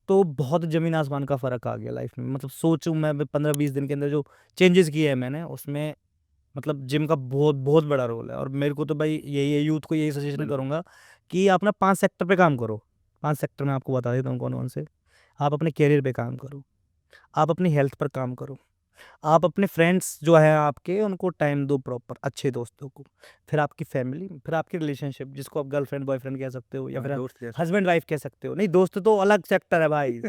[SPEAKER 1] तो बहुत ज़मीन आसमान का फ़र्क आ गया लाइफ में। मतलब सोचूँ मैं 15-20 दिन के अंदर जो चेंजेस किए हैं मैंने, उसमें मतलब जिम का बहुत बहुत बड़ा रोल है। और मेरे को तो भाई यही है, यूथ को यही सजेशन
[SPEAKER 2] बिल्कुल।
[SPEAKER 1] करूँगा कि आप ना 5 सेक्टर पे काम करो। 5 सेक्टर मैं आपको बता देता हूँ कौन-कौन से। आप अपने करियर पे काम करो, आप अपनी हेल्थ पर काम करो, आप अपने फ्रेंड्स जो हैं आपके उनको टाइम दो प्रॉपर, अच्छे दोस्तों को, फिर आपकी फैमिली, फिर आपकी रिलेशनशिप जिसको आप गर्लफ्रेंड बॉयफ्रेंड कह सकते हो, या
[SPEAKER 2] हाँ,
[SPEAKER 1] फिर
[SPEAKER 2] दोस्त जैसे।
[SPEAKER 1] हस्बैंड वाइफ कह सकते हो। नहीं, दोस्त तो अलग सेक्टर है भाई।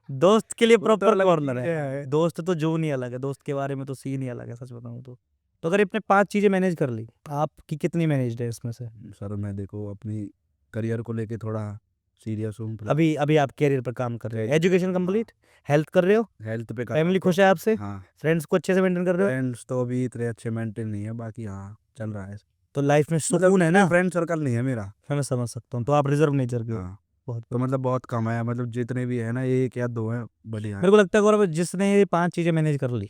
[SPEAKER 1] दोस्त के लिए
[SPEAKER 2] वो तो
[SPEAKER 1] प्रॉपर
[SPEAKER 2] अलग
[SPEAKER 1] कॉर्नर
[SPEAKER 2] चीज़ें
[SPEAKER 1] है।
[SPEAKER 2] हैं।
[SPEAKER 1] दोस्त तो जोन ही अलग है, दोस्त के बारे में तो सीन ही अलग है, सच बताऊँ तो। तो अगर आपने 5 चीज़ें मैनेज कर ली, आपकी कितनी मैनेज्ड है इसमें से?
[SPEAKER 2] सर मैं देखो अपनी करियर को लेके थोड़ा सीरियस हूँ प्लस
[SPEAKER 1] अभी अभी आप करियर पर काम कर रहे हो,
[SPEAKER 2] करियर
[SPEAKER 1] एजुकेशन
[SPEAKER 2] हाँ,
[SPEAKER 1] कंप्लीट, हेल्थ कर रहे हो,
[SPEAKER 2] हेल्थ पे कर रहा हूँ
[SPEAKER 1] फैमिली खुश है
[SPEAKER 2] प्रॉपर।
[SPEAKER 1] आपसे,
[SPEAKER 2] हाँ,
[SPEAKER 1] फ्रेंड्स को अच्छे से मेंटेन कर रहे हो,
[SPEAKER 2] फ्रेंड्स तो अभी इतने अच्छे मेंटेन नहीं है, बाकी हाँ, चल रहा है।
[SPEAKER 1] तो लाइफ में
[SPEAKER 2] मतलब
[SPEAKER 1] सुकून है
[SPEAKER 2] इतने
[SPEAKER 1] ना?
[SPEAKER 2] फ्रेंड सर्कल नहीं है मेरा।
[SPEAKER 1] मैं समझ सकता हूँ, तो आप रिज़र्व नेचर के हो।
[SPEAKER 2] हाँ,
[SPEAKER 1] बहुत
[SPEAKER 2] तो मतलब बहुत कम है, मतलब जितने भी है ना, 1 या 2 हैं बढ़िया
[SPEAKER 1] मेरे को लगता है गौरव जिसने ये 5 चीज़ें मैनेज कर ली,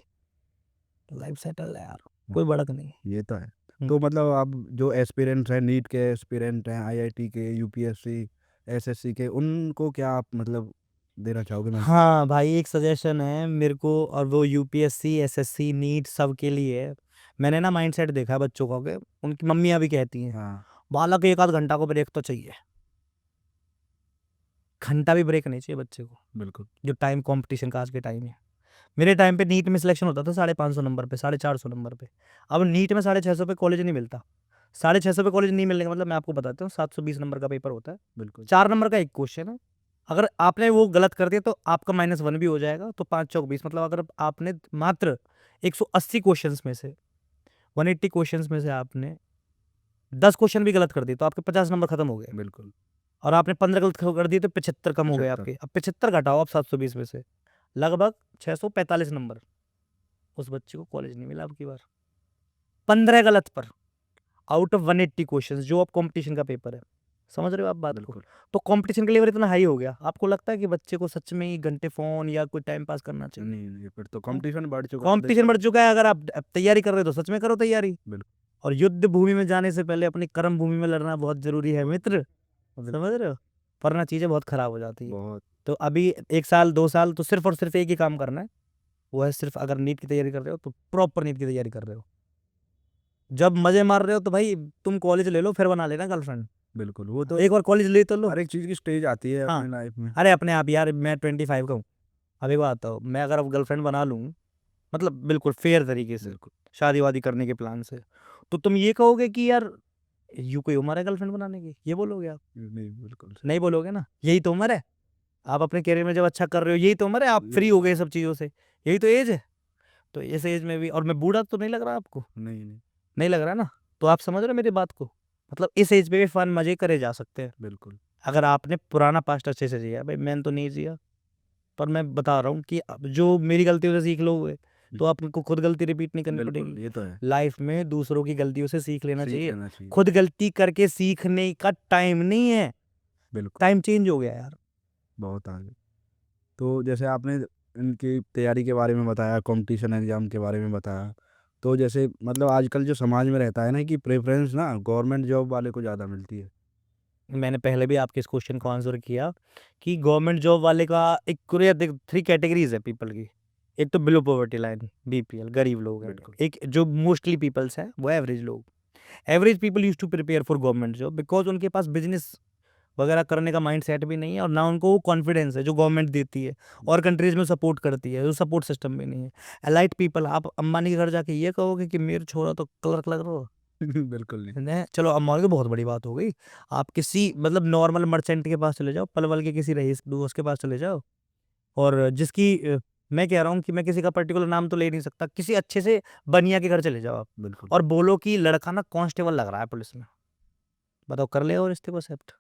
[SPEAKER 1] लाइफ सेटल है यार, कोई बड़क नहीं।
[SPEAKER 2] ये तो है।
[SPEAKER 1] हुँ।
[SPEAKER 2] तो मतलब आप जो एस्पिरेंट्स हैं, नीट के एस्पिरेंट हैं, आईआईटी के, यूपीएससी, एसएससी के, उनको क्या आप मतलब देना चाहोगे मैसेज?
[SPEAKER 1] हाँ, भाई एक सजेशन है मेरे को, और वो यूपीएससी, एसएससी, नीट सबके लिए है। मैंने ना माइंडसेट देखा है बच्चों का कि उनकी मम्मियाँ भी कहती हैं,
[SPEAKER 2] हाँ,
[SPEAKER 1] बालक 1 आध घंटा को ब्रेक तो चाहिए। घंटा भी ब्रेक नहीं चाहिए बच्चे को,
[SPEAKER 2] बिल्कुल।
[SPEAKER 1] जो टाइम कॉम्पिटिशन का आज के टाइम है। मेरे टाइम पे नीट में सिलेक्शन होता था 550 नंबर पे, 450 नंबर पे। अब नीट में 650 पे कॉलेज नहीं मिलता। 650 पे कॉलेज नहीं मिलने का मतलब मैं आपको बताता हूँ, 720 नंबर का पेपर होता है।
[SPEAKER 2] बिल्कुल।
[SPEAKER 1] 4 नंबर का एक क्वेश्चन है। अगर आपने वो गलत कर दिया तो आपका -1 भी हो जाएगा, तो 5 चौक 20, मतलब अगर आपने मात्र 180 क्वेश्चंस में से, 180 क्वेश्चंस में से आपने 10 क्वेश्चन भी गलत कर दिए, तो आपके 50 नंबर खत्म हो गए।
[SPEAKER 2] बिल्कुल।
[SPEAKER 1] और आपने 15 गलत कर दिए तो 75 कम हो गए
[SPEAKER 2] 75।
[SPEAKER 1] आपके। अब 75 घटाओ आप 720 में से, लगभग 645 नंबर। उस बच्चे को कॉलेज नहीं मिला अब की बार, 15 गलत पर, आउट ऑफ 180 क्वेश्चंस, जो अब कंपटीशन का पेपर है। समझ रहे हो आप बात को?
[SPEAKER 2] बिल्कुल।
[SPEAKER 1] तो कंपटीशन का लेवल इतना हाई हो गया, आपको लगता है कि बच्चे को सच में ही घंटे फोन या कोई टाइम पास करना चाहिए?
[SPEAKER 2] नहीं, नहीं, फिर तो कंपटीशन बढ़ चुका है,
[SPEAKER 1] कंपटीशन बढ़
[SPEAKER 2] देखो।
[SPEAKER 1] चुका है। अगर आप तैयारी कर रहे हो तो सच में करो तैयारी।
[SPEAKER 2] बिल्कुल।
[SPEAKER 1] और युद्ध भूमि में जाने से पहले अपनी कर्म भूमि में लड़ना बहुत जरूरी है मित्र, समझ रहे हो? वरना चीजें बहुत खराब हो जाती है।
[SPEAKER 2] बहुत।
[SPEAKER 1] तो अभी 1 साल 2 साल तो सिर्फ और सिर्फ एक ही काम करना है, वो है सिर्फ, अगर नीट की तैयारी कर रहे हो तो प्रॉपर नीट की तैयारी कर रहे हो। जब मजे मार रहे हो तो भाई तुम कॉलेज ले लो, फिर बना लेना गर्लफ्रेंड।
[SPEAKER 2] बिल्कुल, वो तो
[SPEAKER 1] एक बार कॉलेज ले तो लो।
[SPEAKER 2] हर एक चीज़ की स्टेज आती है
[SPEAKER 1] हाँ,
[SPEAKER 2] अपनी लाइफ में।
[SPEAKER 1] अरे अपने आप यार, मैं 25 का हूँ। अब एक बात बताओ, मैं अगर अब गर्लफ्रेंड बना लूँ, मतलब बिल्कुल फेयर तरीके से,
[SPEAKER 2] बिल्कुल।
[SPEAKER 1] शादी वादी करने के प्लान से, तो तुम ये कहोगे कि यार यूँ कोई उम्र है गर्लफ्रेंड बनाने की, ये बोलोगे आप?
[SPEAKER 2] नहीं, बिल्कुल सही।
[SPEAKER 1] नहीं बोलोगे ना, यही तो उम्र है। आप अपने करियर में जब अच्छा कर रहे हो, यही तो उम्र है, आप फ्री हो गए सब चीज़ों से, यही तो एज है। तो इस एज में भी, और मैं बूढ़ा तो नहीं लग रहा आपको?
[SPEAKER 2] नहीं, नहीं,
[SPEAKER 1] नहीं लग रहा ना? तो आप समझ रहे हो मेरी बात को? मतलब इस एज पे भी फन मजे करे जा सकते हैं,
[SPEAKER 2] बिल्कुल।
[SPEAKER 1] अगर आपने पुराना पास्ट अच्छे से जिया। भाई मैंने तो नहीं जिया, पर मैं बता रहा हूँ कि अब जो मेरी गलतियों से सीख लोगे, तो आपको खुद गलती रिपीट नहीं करनी
[SPEAKER 2] बिल्कुल,
[SPEAKER 1] पड़ेगी।
[SPEAKER 2] ये तो है।
[SPEAKER 1] लाइफ में दूसरों की गलतियों से सीख लेना
[SPEAKER 2] सीख
[SPEAKER 1] चाहिए।
[SPEAKER 2] लेना चाहिए।
[SPEAKER 1] खुद गलती करके सीखने का टाइम नहीं है,
[SPEAKER 2] बिल्कुल।
[SPEAKER 1] टाइम चेंज हो गया यार।
[SPEAKER 2] बहुत आगे। तो जैसे आपने इनकी तैयारी के बारे में बताया, कंपटीशन एग्जाम के बारे में बताया, तो जैसे मतलब आजकल जो समाज में रहता है ना कि प्रेफरेंस ना गवर्नमेंट जॉब वाले को ज़्यादा मिलती है।
[SPEAKER 1] मैंने पहले भी आपके इस क्वेश्चन को आंसर किया कि गवर्नमेंट जॉब वाले का एक कुरियर देख, 3 कैटेगरीज है पीपल की। एक तो बिलो पॉवर्टी लाइन, बीपीएल, गरीब लोग हैं।
[SPEAKER 2] बिल्कुल।
[SPEAKER 1] एक जो मोस्टली पीपल्स हैं वो एवरेज लोग। Average people used to prepare for government job because उनके पास बिजनेस वगैरह करने का माइंडसेट भी नहीं है, और ना उनको वो कॉन्फिडेंस है जो गवर्नमेंट देती है, और कंट्रीज में सपोर्ट करती है, जो सपोर्ट सिस्टम भी नहीं है। एलाइट पीपल, आप अंबानी के घर जाके ये कहोगे कि मेरे छोरा तो क्लर्क लग रहा हो?
[SPEAKER 2] बिल्कुल नहीं।
[SPEAKER 1] ने चलो अंबानी की बहुत बड़ी बात हो गई। आप किसी मतलब नॉर्मल मर्चेंट के पास चले जाओ, पलवल के किसी रईस दोस्त के पास चले जाओ, और जिसकी मैं कह रहा हूँ कि मैं किसी का पर्टिकुलर नाम तो ले नहीं सकता, किसी अच्छे से बनिया के घर चले जाओ आप,
[SPEAKER 2] बिल्कुल।
[SPEAKER 1] और बोलो कि लड़का ना कांस्टेबल लग रहा है पुलिस में। बताओ कर लेगा वो रिश्ते को एक्सेप्ट?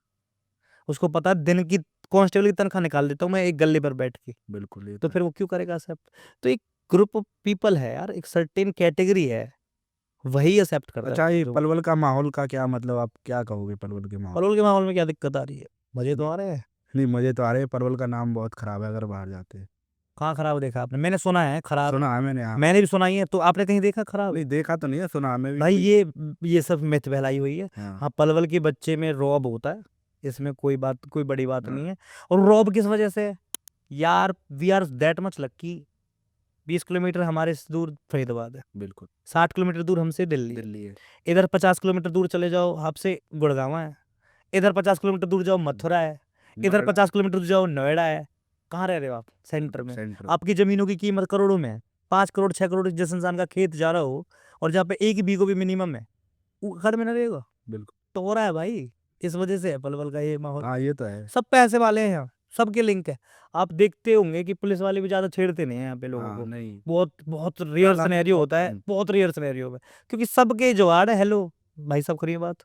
[SPEAKER 1] उसको पता है दिन की कांस्टेबल की तनख्वाह निकाल देता हूँ मैं एक गल्ले पर बैठ के,
[SPEAKER 2] बिल्कुल, ये
[SPEAKER 1] तो
[SPEAKER 2] तो है।
[SPEAKER 1] फिर वो क्यों करेगा एक्सेप्ट? तो एक ग्रुप ऑफ पीपल है यार, एक सर्टेन कैटेगरी है, वही एक्सेप्ट करता
[SPEAKER 2] अच्छा,
[SPEAKER 1] है
[SPEAKER 2] ये
[SPEAKER 1] जो।
[SPEAKER 2] पलवल का माहौल का क्या मतलब, आप क्या कहोगे पलवल के माहौल?
[SPEAKER 1] पलवल के माहौल में क्या दिक्कत आ रही है? मजे तो आ रहे हैं।
[SPEAKER 2] नहीं, मज़े तो आ रहे हैं, परवल का नाम बहुत खराब है अगर बाहर जाते हैं।
[SPEAKER 1] कहाँ खराब देखा आपने? मैंने सुना है खराब है,
[SPEAKER 2] सुना है मैंने, हाँ।
[SPEAKER 1] मैंने भी सुना ही है, तो आपने कहीं देखा खराब है?
[SPEAKER 2] नहीं, देखा तो नहीं है, सुना है मैं भी
[SPEAKER 1] भाई
[SPEAKER 2] कोई।
[SPEAKER 1] ये सब मिथ फैलाई हुई है।
[SPEAKER 2] हाँ।
[SPEAKER 1] हाँ, पलवल के बच्चे में रौब होता है, इसमें कोई बड़ी बात
[SPEAKER 2] हाँ।
[SPEAKER 1] नहीं है। और रौब किस वजह से है? यार we are that much lucky, 20 kilometer हमारे से दूर फरीदाबाद है,
[SPEAKER 2] बिल्कुल।
[SPEAKER 1] 60 किलोमीटर दूर हमसे दिल्ली है,
[SPEAKER 2] दिल्ली है।
[SPEAKER 1] इधर 50 किलोमीटर दूर चले जाओ आपसे गुड़गांव है, इधर 50 किलोमीटर दूर जाओ मथुरा है, इधर
[SPEAKER 2] नोएडा।
[SPEAKER 1] 50 किलोमीटर दूर जाओ नोएडा है। कहाँ रह रहे हो आप? सेंटर में।
[SPEAKER 2] सेंटर।
[SPEAKER 1] आपकी ज़मीनों की कीमत करोड़ों में है। 5 करोड़ 6 करोड़ जिस इंसान का खेत जा रहा हो, और जहाँ पे 1 बीघो भी मिनिमम है, वो घर में ना रहेगा?
[SPEAKER 2] बिल्कुल।
[SPEAKER 1] तो हो रहा है भाई, इस वजह से है पलवल का ये माहौल।
[SPEAKER 2] हाँ, ये तो है।
[SPEAKER 1] सब पैसे वाले हैं यहाँ, सबके लिंक है। आप देखते होंगे कि पुलिस वाले भी ज़्यादा छेड़ते नहीं हैं यहाँ पे लोगों
[SPEAKER 2] हाँ,
[SPEAKER 1] को।
[SPEAKER 2] नहीं।
[SPEAKER 1] बहुत बहुत रेयर
[SPEAKER 2] चालान
[SPEAKER 1] सिनेरियो
[SPEAKER 2] बहुत
[SPEAKER 1] होता है,
[SPEAKER 2] कम।
[SPEAKER 1] बहुत रेयर सिनेरियो में, क्योंकि सबके जुगाड़ है। हेलो भाई साहब करिए बात,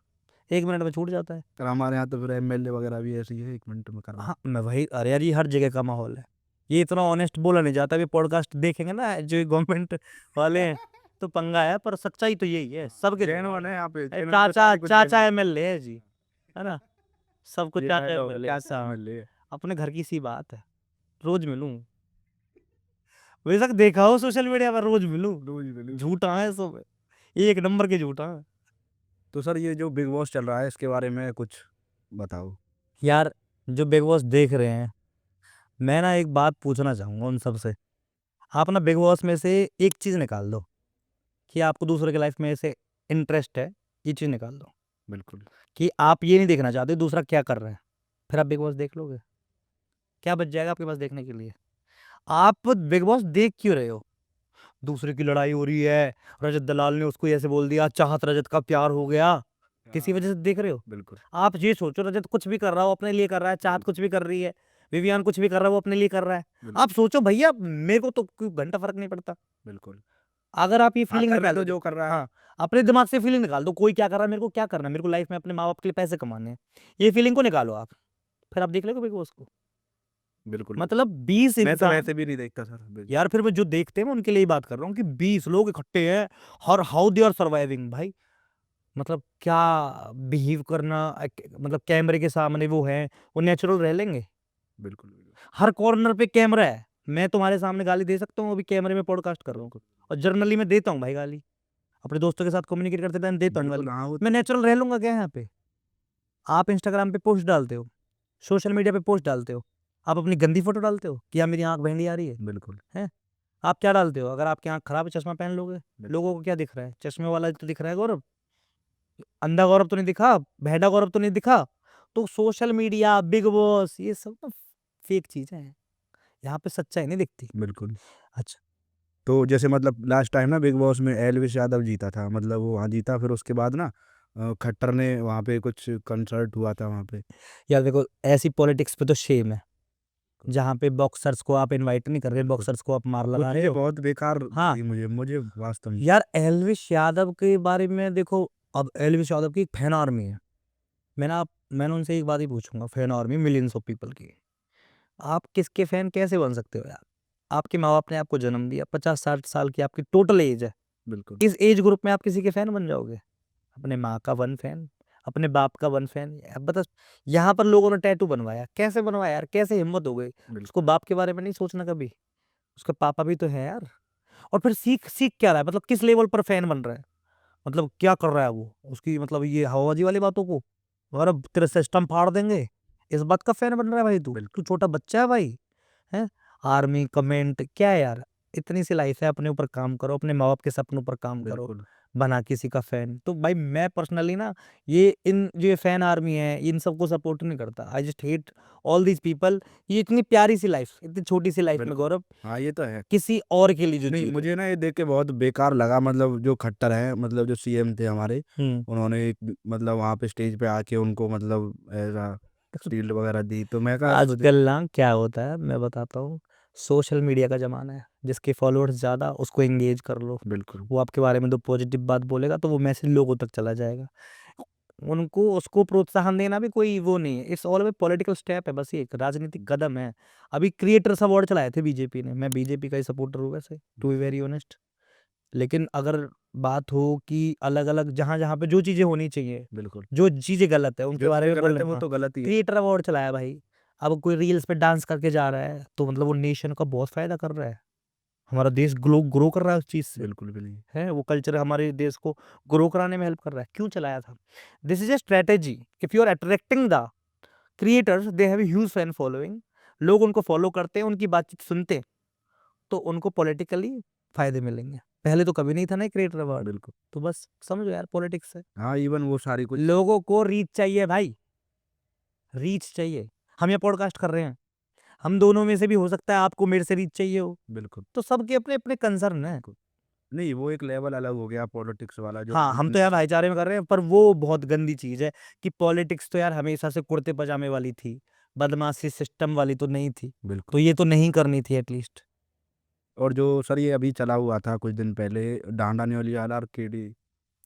[SPEAKER 1] 1 मिनट में छूट जाता है।
[SPEAKER 2] पर हमारे यहाँ तो फिर एमएलए वगैरह भी ऐसी है, 1 मिनट में करवा।
[SPEAKER 1] हाँ, मैं वही, अरे यार ये हर जगह का माहौल है। ये इतना ऑनेस्ट बोला नहीं जाता। अभी पॉडकास्ट देखेंगे ना जो गवर्नमेंट वाले हैं, तो पंगा है, पर सच्चाई तो यही है। सबके जुगाड़
[SPEAKER 2] जेनुइन है यहाँ पे,
[SPEAKER 1] है।
[SPEAKER 2] जेनुइन
[SPEAKER 1] चाचा
[SPEAKER 2] प्रचार कुछ
[SPEAKER 1] चाचा
[SPEAKER 2] जेनुइन।
[SPEAKER 1] एमएलए है जी, है ना? सब कुछ
[SPEAKER 2] ये
[SPEAKER 1] चाहते हैं
[SPEAKER 2] डायलॉग
[SPEAKER 1] मिले।
[SPEAKER 2] क्या समझ लिए?
[SPEAKER 1] अपने घर की सी बात है, रोज मिलूं, बेशक देखा हो सोशल मीडिया पर, रोज मिलूं,
[SPEAKER 2] रोज मिलूं।
[SPEAKER 1] झूठा है सब, एक नंबर के झूठा है।
[SPEAKER 2] तो सर ये जो बिग बॉस चल रहा है इसके बारे में कुछ बताओ।
[SPEAKER 1] यार जो बिग बॉस देख रहे हैं, मैं ना एक बात पूछना चाहूंगा उन सब से, आप ना बिग बॉस में से एक चीज निकाल दो कि आपको दूसरे के लाइफ में ऐसे इंटरेस्ट है, ये चीज निकाल दो
[SPEAKER 2] बिल्कुल।
[SPEAKER 1] कि आप ये नहीं देखना चाहते दूसरा क्या कर रहा है, फिर आप बिग बॉस देख लोगे? क्या बच जाएगा आपके पास देखने के लिए? आप बिग बॉस देख क्यों रहे हो? दूसरे की लड़ाई हो रही है, रजत दलाल ने उसको ऐसे बोल दिया, चाहत रजत का प्यार हो गया, किसी वजह से देख रहे हो?
[SPEAKER 2] बिल्कुल।
[SPEAKER 1] आप ये सोचो, रजत कुछ भी कर रहा हो अपने लिए कर रहा है, चाहत कुछ भी कर रही है, विवियान कुछ भी कर रहा है वो अपने लिए कर रहा है।
[SPEAKER 2] बिल्कुल।
[SPEAKER 1] आप सोचो भैया, मेरे को तो कोई घंटा फर्क नहीं पड़ता।
[SPEAKER 2] बिल्कुल।
[SPEAKER 1] अगर आप ये
[SPEAKER 2] हाँ,
[SPEAKER 1] फीलिंग
[SPEAKER 2] कर रहा है
[SPEAKER 1] निकाल
[SPEAKER 2] तो
[SPEAKER 1] दो,
[SPEAKER 2] जो कर रहा है।
[SPEAKER 1] हाँ, अपने दिमाग से फीलिंग निकाल दो, कोई क्या कर रहा है मेरे को क्या करना है, मेरे को लाइफ में अपने माँ बाप के लिए पैसे कमाने हैं, ये फीलिंग को निकालो आप, फिर आप देख लोगे बिग बॉस को।
[SPEAKER 2] बिल्कुल।
[SPEAKER 1] मतलब 20
[SPEAKER 2] मैं तो
[SPEAKER 1] इंसान,
[SPEAKER 2] वैसे भी नहीं देखता सर बिग
[SPEAKER 1] यार फिर मैं जो देखते हैं मैं उनके लिए ही बात कर रहा हूँ कि 20 लोग इकट्ठे हैं, और हाउ दे आर सर्वाइविंग भाई। मतलब क्या बिहेव करना, मतलब कैमरे के सामने वो है, वो नेचुरल रह लेंगे?
[SPEAKER 2] बिल्कुल, बिल्कुल।
[SPEAKER 1] हर कॉर्नर पे कैमरा है, मैं तुम्हारे सामने गाली दे सकता हूँ, अभी कैमरे में पॉडकास्ट कर रहा हूँ,
[SPEAKER 2] बिल्कुल।
[SPEAKER 1] और जर्नली में देता हूँ भाई गाली, अपने दोस्तों के साथ कम्युनिकेट करते टाइम देता हूँ
[SPEAKER 2] बिल्कुल,
[SPEAKER 1] गाली।
[SPEAKER 2] हाँ, वो
[SPEAKER 1] मैं
[SPEAKER 2] तो
[SPEAKER 1] नेचुरल रह लूंगा क्या यहाँ पे? आप इंस्टाग्राम पे पोस्ट डालते हो, सोशल मीडिया पे पोस्ट डालते हो, आप अपनी गंदी फोटो डालते हो कि यार मेरी आंख बहनी आ रही है,
[SPEAKER 2] बिल्कुल।
[SPEAKER 1] हैं? आप क्या डालते हो? अगर आपकी आंख खराब है चश्मा पहन लोगे,
[SPEAKER 2] बिल्कुल।
[SPEAKER 1] लोगों को क्या दिख रहा है? चश्मे वाला तो दिख रहा है गौरव, अंधा गौरव तो नहीं दिखा, भेड़ा गौरव तो नहीं दिखा। तो सोशल मीडिया, बिग बॉस, ये सब ना फेक चीजें हैं, यहाँ पे सच्चाई नहीं दिखती।
[SPEAKER 2] बिल्कुल।
[SPEAKER 1] अच्छा,
[SPEAKER 2] तो जैसे मतलब लास्ट टाइम ना बिग बॉस में एल्विश यादव जीता था, मतलब वो वहाँ जीता, फिर उसके बाद ना खट्टर ने वहाँ पे कुछ कंसर्ट हुआ था वहाँ पे।
[SPEAKER 1] यार देखो ऐसी पॉलिटिक्स पे तो शेम है, जहाँ पे बॉक्सर्स को आप इनवाइट नहीं कर रहे,
[SPEAKER 2] बिल्कुल।
[SPEAKER 1] बॉक्सर्स को आप मार
[SPEAKER 2] वो
[SPEAKER 1] लगा रहे
[SPEAKER 2] चीज़ें
[SPEAKER 1] हो।
[SPEAKER 2] बहुत बेकार
[SPEAKER 1] हाँ,
[SPEAKER 2] लगी मुझे मुझे वास्तव में।
[SPEAKER 1] यार एल्विश यादव के बारे में देखो, अब एल्विश यादव की एक फैन आर्मी है, मैंने उनसे एक बात ही पूछूंगा, fan army millions of people की, आप किसके फैन कैसे बन सकते हो यार? आपके माँ बाप ने आपको जन्म दिया, 50-60 साल की आपकी टोटल एज है,
[SPEAKER 2] बिल्कुल।
[SPEAKER 1] इस एज ग्रुप में आप किसी के फैन बन जाओगे? अपने माँ का वन फैन, अपने बाप का वन फैन, अब बता, यहाँ पर लोगों ने टैटू बनवाया, कैसे बनवाया यार, कैसे हिम्मत हो गई?
[SPEAKER 2] बिल्कुल।
[SPEAKER 1] उसको बाप के बारे में नहीं सोचना कभी, उसका पापा भी तो है यार। और फिर सीख सीख क्या रहा है, मतलब किस लेवल पर फैन बन रहा है, मतलब क्या कर रहा है वो, उसकी मतलब ये हवाबाजी वाली बातों को, और अब तेरे सिस्टम फाड़ देंगे, इस बात का फैन बन रहा है भाई? तू
[SPEAKER 2] बिल्कुल।
[SPEAKER 1] तू छोटा बच्चा है भाई, है? आर्मी कमेंट क्या है यार? इतनी सी लाइफ है, अपने ऊपर काम करो, अपने माँ बाप के सपनों पर काम करो,
[SPEAKER 2] बिल्कुल।
[SPEAKER 1] बना किसी का फैन। तो भाई मैं पर्सनली ना, ये फैन आर्मी है, इन सबको सपोर्ट नहीं करता, I just hate all these people. ये इतनी प्यारी सी लाइफ, इतनी छोटी सी लाइफ में
[SPEAKER 2] बिल्कुल।
[SPEAKER 1] गौरव,
[SPEAKER 2] हाँ, ये तो है।
[SPEAKER 1] किसी और के लिए जो
[SPEAKER 2] नहीं,
[SPEAKER 1] जी रहे
[SPEAKER 2] मुझे ना ये देख के बहुत बेकार लगा, मतलब जो खट्टर है, मतलब जो सीएम थे हमारे,
[SPEAKER 1] हो।
[SPEAKER 2] उन्होंने मतलब वहाँ पे स्टेज पे आके उनको मतलब ऐसा शील्ड वगैरह दी, तो मैं कहा
[SPEAKER 1] आजकल ना क्या होता है मैं बताता हूँ, सोशल मीडिया का जमाना है, जिसके फॉलोअर्स ज्यादा उसको एंगेज कर लो,
[SPEAKER 2] बिल्कुल।
[SPEAKER 1] वो आपके बारे में दो पॉजिटिव बात बोलेगा तो वो मैसेज लोगों तक चला जाएगा, उनको उसको प्रोत्साहन देना भी कोई वो नहीं है, इट्स ऑल पॉलिटिकल स्टेप है, बस ये एक राजनीतिक कदम है। अभी क्रिएटर्स अवार्ड चलाए थे बीजेपी ने, मैं बीजेपी का ही सपोर्टर हूँ वैसे, टू बी वेरी ऑनेस्ट, लेकिन अगर बात हो कि अलग अलग जहां जहां पे जो चीजें होनी चाहिए,
[SPEAKER 2] बिल्कुल।
[SPEAKER 1] जो चीजें गलत है उनके
[SPEAKER 2] जो
[SPEAKER 1] बारे
[SPEAKER 2] चीज़ें
[SPEAKER 1] में
[SPEAKER 2] गलत
[SPEAKER 1] बोलना,
[SPEAKER 2] है वो
[SPEAKER 1] हाँ,
[SPEAKER 2] तो गलत ही है।
[SPEAKER 1] क्रिएटर अवार्ड चलाया भाई, अब कोई रील्स पे डांस करके जा रहा है तो मतलब वो नेशन का बहुत फायदा कर रहा है, हमारा देश ग्रो कर रहा है उस चीज से,
[SPEAKER 2] बिल्कुल भी नहीं।
[SPEAKER 1] है वो कल्चर हमारे देश को ग्रो कराने में हेल्प कर रहा है, क्यों चलाया था? This is a strategy, if you are attracting the creators, they have huge fan following, लोग उनको फॉलो करते हैं, उनकी बातचीत सुनते हैं, तो उनको पॉलिटिकली फायदे मिलेंगे, पहले तो कभी नहीं था ना क्रिएटर अवार्ड।
[SPEAKER 2] बिल्कुल।
[SPEAKER 1] तो बस समझो यार, पॉलिटिक्स है,
[SPEAKER 2] हाँ, इवन वो सारी कुछ।
[SPEAKER 1] लोगों को रीच चाहिए भाई, रीच चाहिए। हम यहाँ पॉडकास्ट कर रहे हैं, हम दोनों में से भी हो सकता है आपको मेरे से रीच चाहिए हो,
[SPEAKER 2] बिल्कुल।
[SPEAKER 1] तो सबके अपने अपने कंसर्न है।
[SPEAKER 2] बिल्कुल। नहीं, वो एक लेवल अलग हो गया पॉलिटिक्स वाला जो
[SPEAKER 1] हाँ, हम तो यार भाईचारे में कर रहे हैं, पर वो बहुत गंदी चीज है कि पॉलिटिक्स तो यार हमेशा से कुर्ते पजामे वाली थी, बदमाशी सिस्टम वाली तो नहीं थी,
[SPEAKER 2] बिल्कुल।
[SPEAKER 1] तो ये तो नहीं करनी थी एटलीस्ट।
[SPEAKER 2] और जो सर ये अभी चला हुआ था कुछ दिन पहले, डांडा न्योली वाला और केडी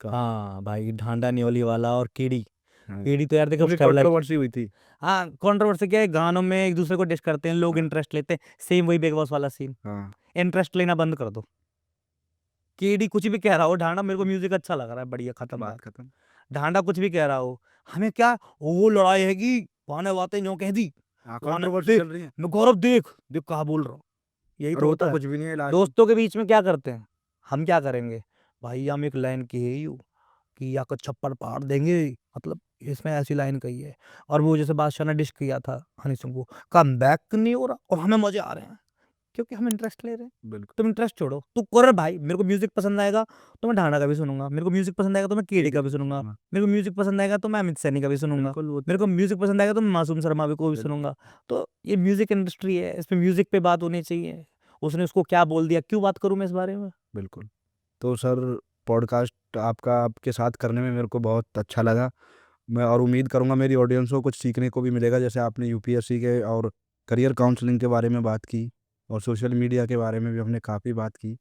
[SPEAKER 2] का।
[SPEAKER 1] हाँ भाई, ढांडा न्योली वाला और कीड़ी,
[SPEAKER 2] हाँ,
[SPEAKER 1] कीड़ी तो यार देखो
[SPEAKER 2] पूरी
[SPEAKER 1] स्टेबलाइज,
[SPEAKER 2] कंट्रोवर्सी हुई थी।
[SPEAKER 1] हाँ कंट्रोवर्सी क्या है, गानों में एक दूसरे को डिस करते हैं लोग,
[SPEAKER 2] हाँ।
[SPEAKER 1] इंटरेस्ट लेते हैं, सेम वही बिग बॉस वाला सीन,
[SPEAKER 2] हाँ।
[SPEAKER 1] इंटरेस्ट लेना बंद कर दो। केडी कुछ भी कह रहा हो, ढांडा मेरे को म्यूजिक अच्छा लग रहा है, बढ़िया खत्म
[SPEAKER 2] बात
[SPEAKER 1] बात,
[SPEAKER 2] खत्म।
[SPEAKER 1] ढांडा कुछ भी कह रहा हो, हमें क्या वो लड़ाई हैगी, वहाँ ने बातें यूँ कह दी, वहाँ ने
[SPEAKER 2] कंट्रोवर्सी
[SPEAKER 1] देख
[SPEAKER 2] चल रही है
[SPEAKER 1] मैं गौरव देख कहाँ बोल रहा हूँ। यही
[SPEAKER 2] और
[SPEAKER 1] तो
[SPEAKER 2] वो
[SPEAKER 1] होता
[SPEAKER 2] तो
[SPEAKER 1] है।
[SPEAKER 2] कुछ भी नहीं है लास्ट में।
[SPEAKER 1] दोस्तों के बीच में क्या करते हैं, हम क्या करेंगे, भाई हम एक लाइन कहे यूँ कि या को छप्पड़ फाड़ देंगे, मतलब इसमें ऐसी लाइन कही है। और वो जैसे बादशाह ने डिश किया था हनी सिंह को, कमबैक नहीं हो रहा और हमें मजे आ रहे हैं क्योंकि हम इंटरेस्ट ले रहे हैं।
[SPEAKER 2] बिल्कुल
[SPEAKER 1] तुम इंटरेस्ट छोड़ो, तू कर भाई, मेरे को म्यूजिक पसंद आएगा तो मैं ढांडा का भी सुनूंगा, मेरे को म्यूजिक पसंद आएगा तो मैं केडी का भी सुनूंगा,
[SPEAKER 2] हाँ,
[SPEAKER 1] मेरे को म्यूजिक पसंद आएगा तो मैं अमित सैनी का भी सुनूंगा,
[SPEAKER 2] बिल्कुल वो
[SPEAKER 1] मेरे को म्यूजिक पसंद आएगा तो मैं मासूम शर्मा भी को भी
[SPEAKER 2] बिल्कुल
[SPEAKER 1] सुनूंगा। तो ये म्यूजिक इंडस्ट्री है, इसमें म्यूजिक पे बात होनी चाहिए। उसने उसको क्या बोल दिया, क्यों बात करूं मैं इस बारे में।
[SPEAKER 2] बिल्कुल। तो सर पॉडकास्ट आपका आपके साथ करने में मेरे को बहुत अच्छा लगा। मैं और उम्मीद करूँगा मेरी ऑडियंस को कुछ सीखने को भी मिलेगा। जैसे आपने यूपीएससी के और करियर काउंसलिंग के बारे में बात की और सोशल मीडिया के बारे में भी हमने काफ़ी बात की।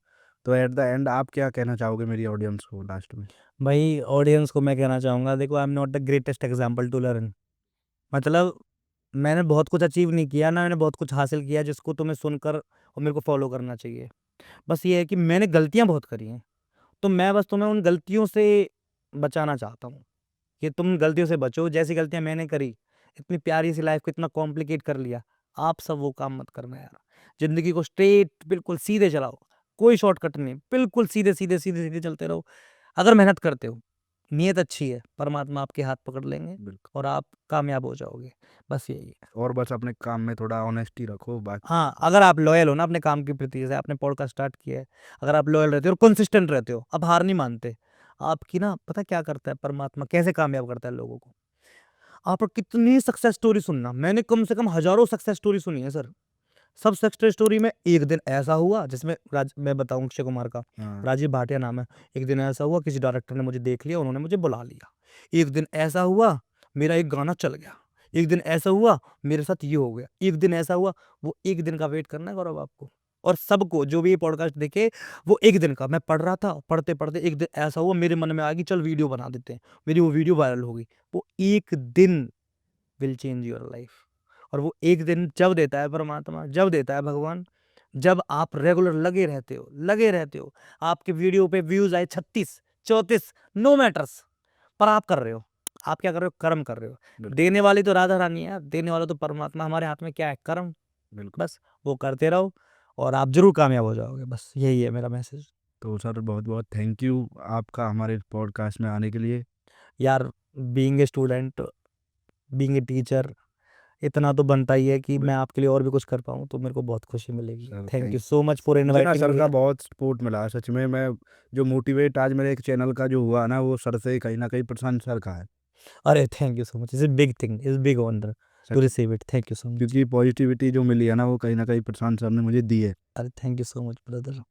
[SPEAKER 2] तो एट द एंड आप क्या कहना चाहोगे मेरी ऑडियंस को लास्ट में?
[SPEAKER 1] भाई ऑडियंस को मैं कहना चाहूंगा, देखो I am not the greatest example to learn, मतलब मैंने बहुत कुछ अचीव नहीं किया ना, मैंने बहुत कुछ हासिल किया जिसको तुम्हें सुनकर और मेरे को फॉलो करना चाहिए। बस ये है कि मैंने गलतियां बहुत करी हैं, तो मैं बस तुम्हें उन गलतियों से बचाना चाहता हूँ कि तुम गलतियों से बचो। जैसी गलतियां मैंने करी, इतनी प्यारी सी लाइफ को इतना कॉम्प्लिकेट कर लिया, आप सब वो काम मत करना यार। जिंदगी को स्ट्रेट बिल्कुल सीधे चलाओ, कोई शॉर्टकट नहीं, बिल्कुल सीधे सीधे सीधे सीधे चलते रहो। अगर मेहनत करते हो, नीयत अच्छी है, परमात्मा आपके हाथ पकड़ लेंगे
[SPEAKER 2] बिल्कुल।
[SPEAKER 1] और आप कामयाब हो जाओगे। बस यही है।
[SPEAKER 2] और बस अपने काम में थोड़ा ऑनेस्टी रखो बाकी
[SPEAKER 1] हाँ, अगर आप लॉयल हो ना अपने काम के प्रति, जैसे आपने पॉडकास्ट स्टार्ट किया है, अगर आप लॉयल रहते हो और कंसिस्टेंट रहते हो, आप हार नहीं मानते, आपकी ना पता क्या करता है परमात्मा, कैसे कामयाब करता है लोगों को। आप कितनी सक्सेस स्टोरी सुनना, मैंने कम से कम हजारों सक्सेस स्टोरी सुनी है सर। सब सक्सेस स्टोरी में एक दिन ऐसा हुआ, जिसमें मैं बताऊं अक्षय कुमार का,
[SPEAKER 2] हाँ,
[SPEAKER 1] राजीव भाटिया नाम है। एक दिन ऐसा हुआ, किसी डायरेक्टर ने मुझे देख लिया, उन्होंने मुझे बुला लिया। एक दिन ऐसा हुआ, मेरा एक गाना चल गया। एक दिन ऐसा हुआ, मेरे साथ ये हो गया। एक दिन ऐसा हुआ, वो एक दिन का वेट करना है गौरव आपको। और सबको जो भी ये पॉडकास्ट देखे, वो एक दिन का, मैं पढ़ रहा था, पढ़ते पढ़ते एक दिन ऐसा हुआ, मेरे मन में आ गई चल वीडियो बना देते हैं, मेरी वो वीडियो वायरल हो गई। वो एक दिन विल चेंज योर लाइफ। और वो एक दिन जब देता है परमात्मा, जब देता है भगवान, जब आप रेगुलर लगे रहते हो। आपके वीडियो पे व्यूज आए 36 34, नो मैटर्स, पर आप कर रहे हो, आप क्या कर रहे हो, कर्म कर रहे हो।
[SPEAKER 2] बिल्कुल,
[SPEAKER 1] देने वाली तो राधा रानी है, देने वाला तो परमात्मा, हमारे हाथ में क्या है, कर्म।
[SPEAKER 2] बिल्कुल।
[SPEAKER 1] बस वो करते रहो और आप जरूर कामयाब हो जाओगे, बस यही है मेरा मैसेज।
[SPEAKER 2] तो सर बहुत-बहुत थैंक यू आपका हमारे पॉडकास्ट में आने के लिए।
[SPEAKER 1] यार, being a student, being a teacher, इतना तो बनता ही है कि मैं आपके लिए और भी कुछ कर पाऊँ, तो मेरे को बहुत खुशी मिलेगी।
[SPEAKER 2] Sir
[SPEAKER 1] thank
[SPEAKER 2] thank
[SPEAKER 1] you so much for
[SPEAKER 2] मुझे ना
[SPEAKER 1] इनवाइटिंग
[SPEAKER 2] सर
[SPEAKER 1] मी
[SPEAKER 2] का
[SPEAKER 1] हियर।
[SPEAKER 2] बहुत सपोर्ट मिला है सच में। मैं जो मोटिवेट आज मेरे एक चैनल का जो हुआ ना वो सर से कहीं न कहीं प्रशांत सर का है।
[SPEAKER 1] अरे thank you so much, it's a big thing, it's big honour to
[SPEAKER 2] such
[SPEAKER 1] receive it. Thank you so much.
[SPEAKER 2] क्योंकि पॉजिटिविटी जो मिली है ना वो कहीं न कहीं प्रशांत सर ने मुझे दी है।
[SPEAKER 1] अरे thank you so much brother.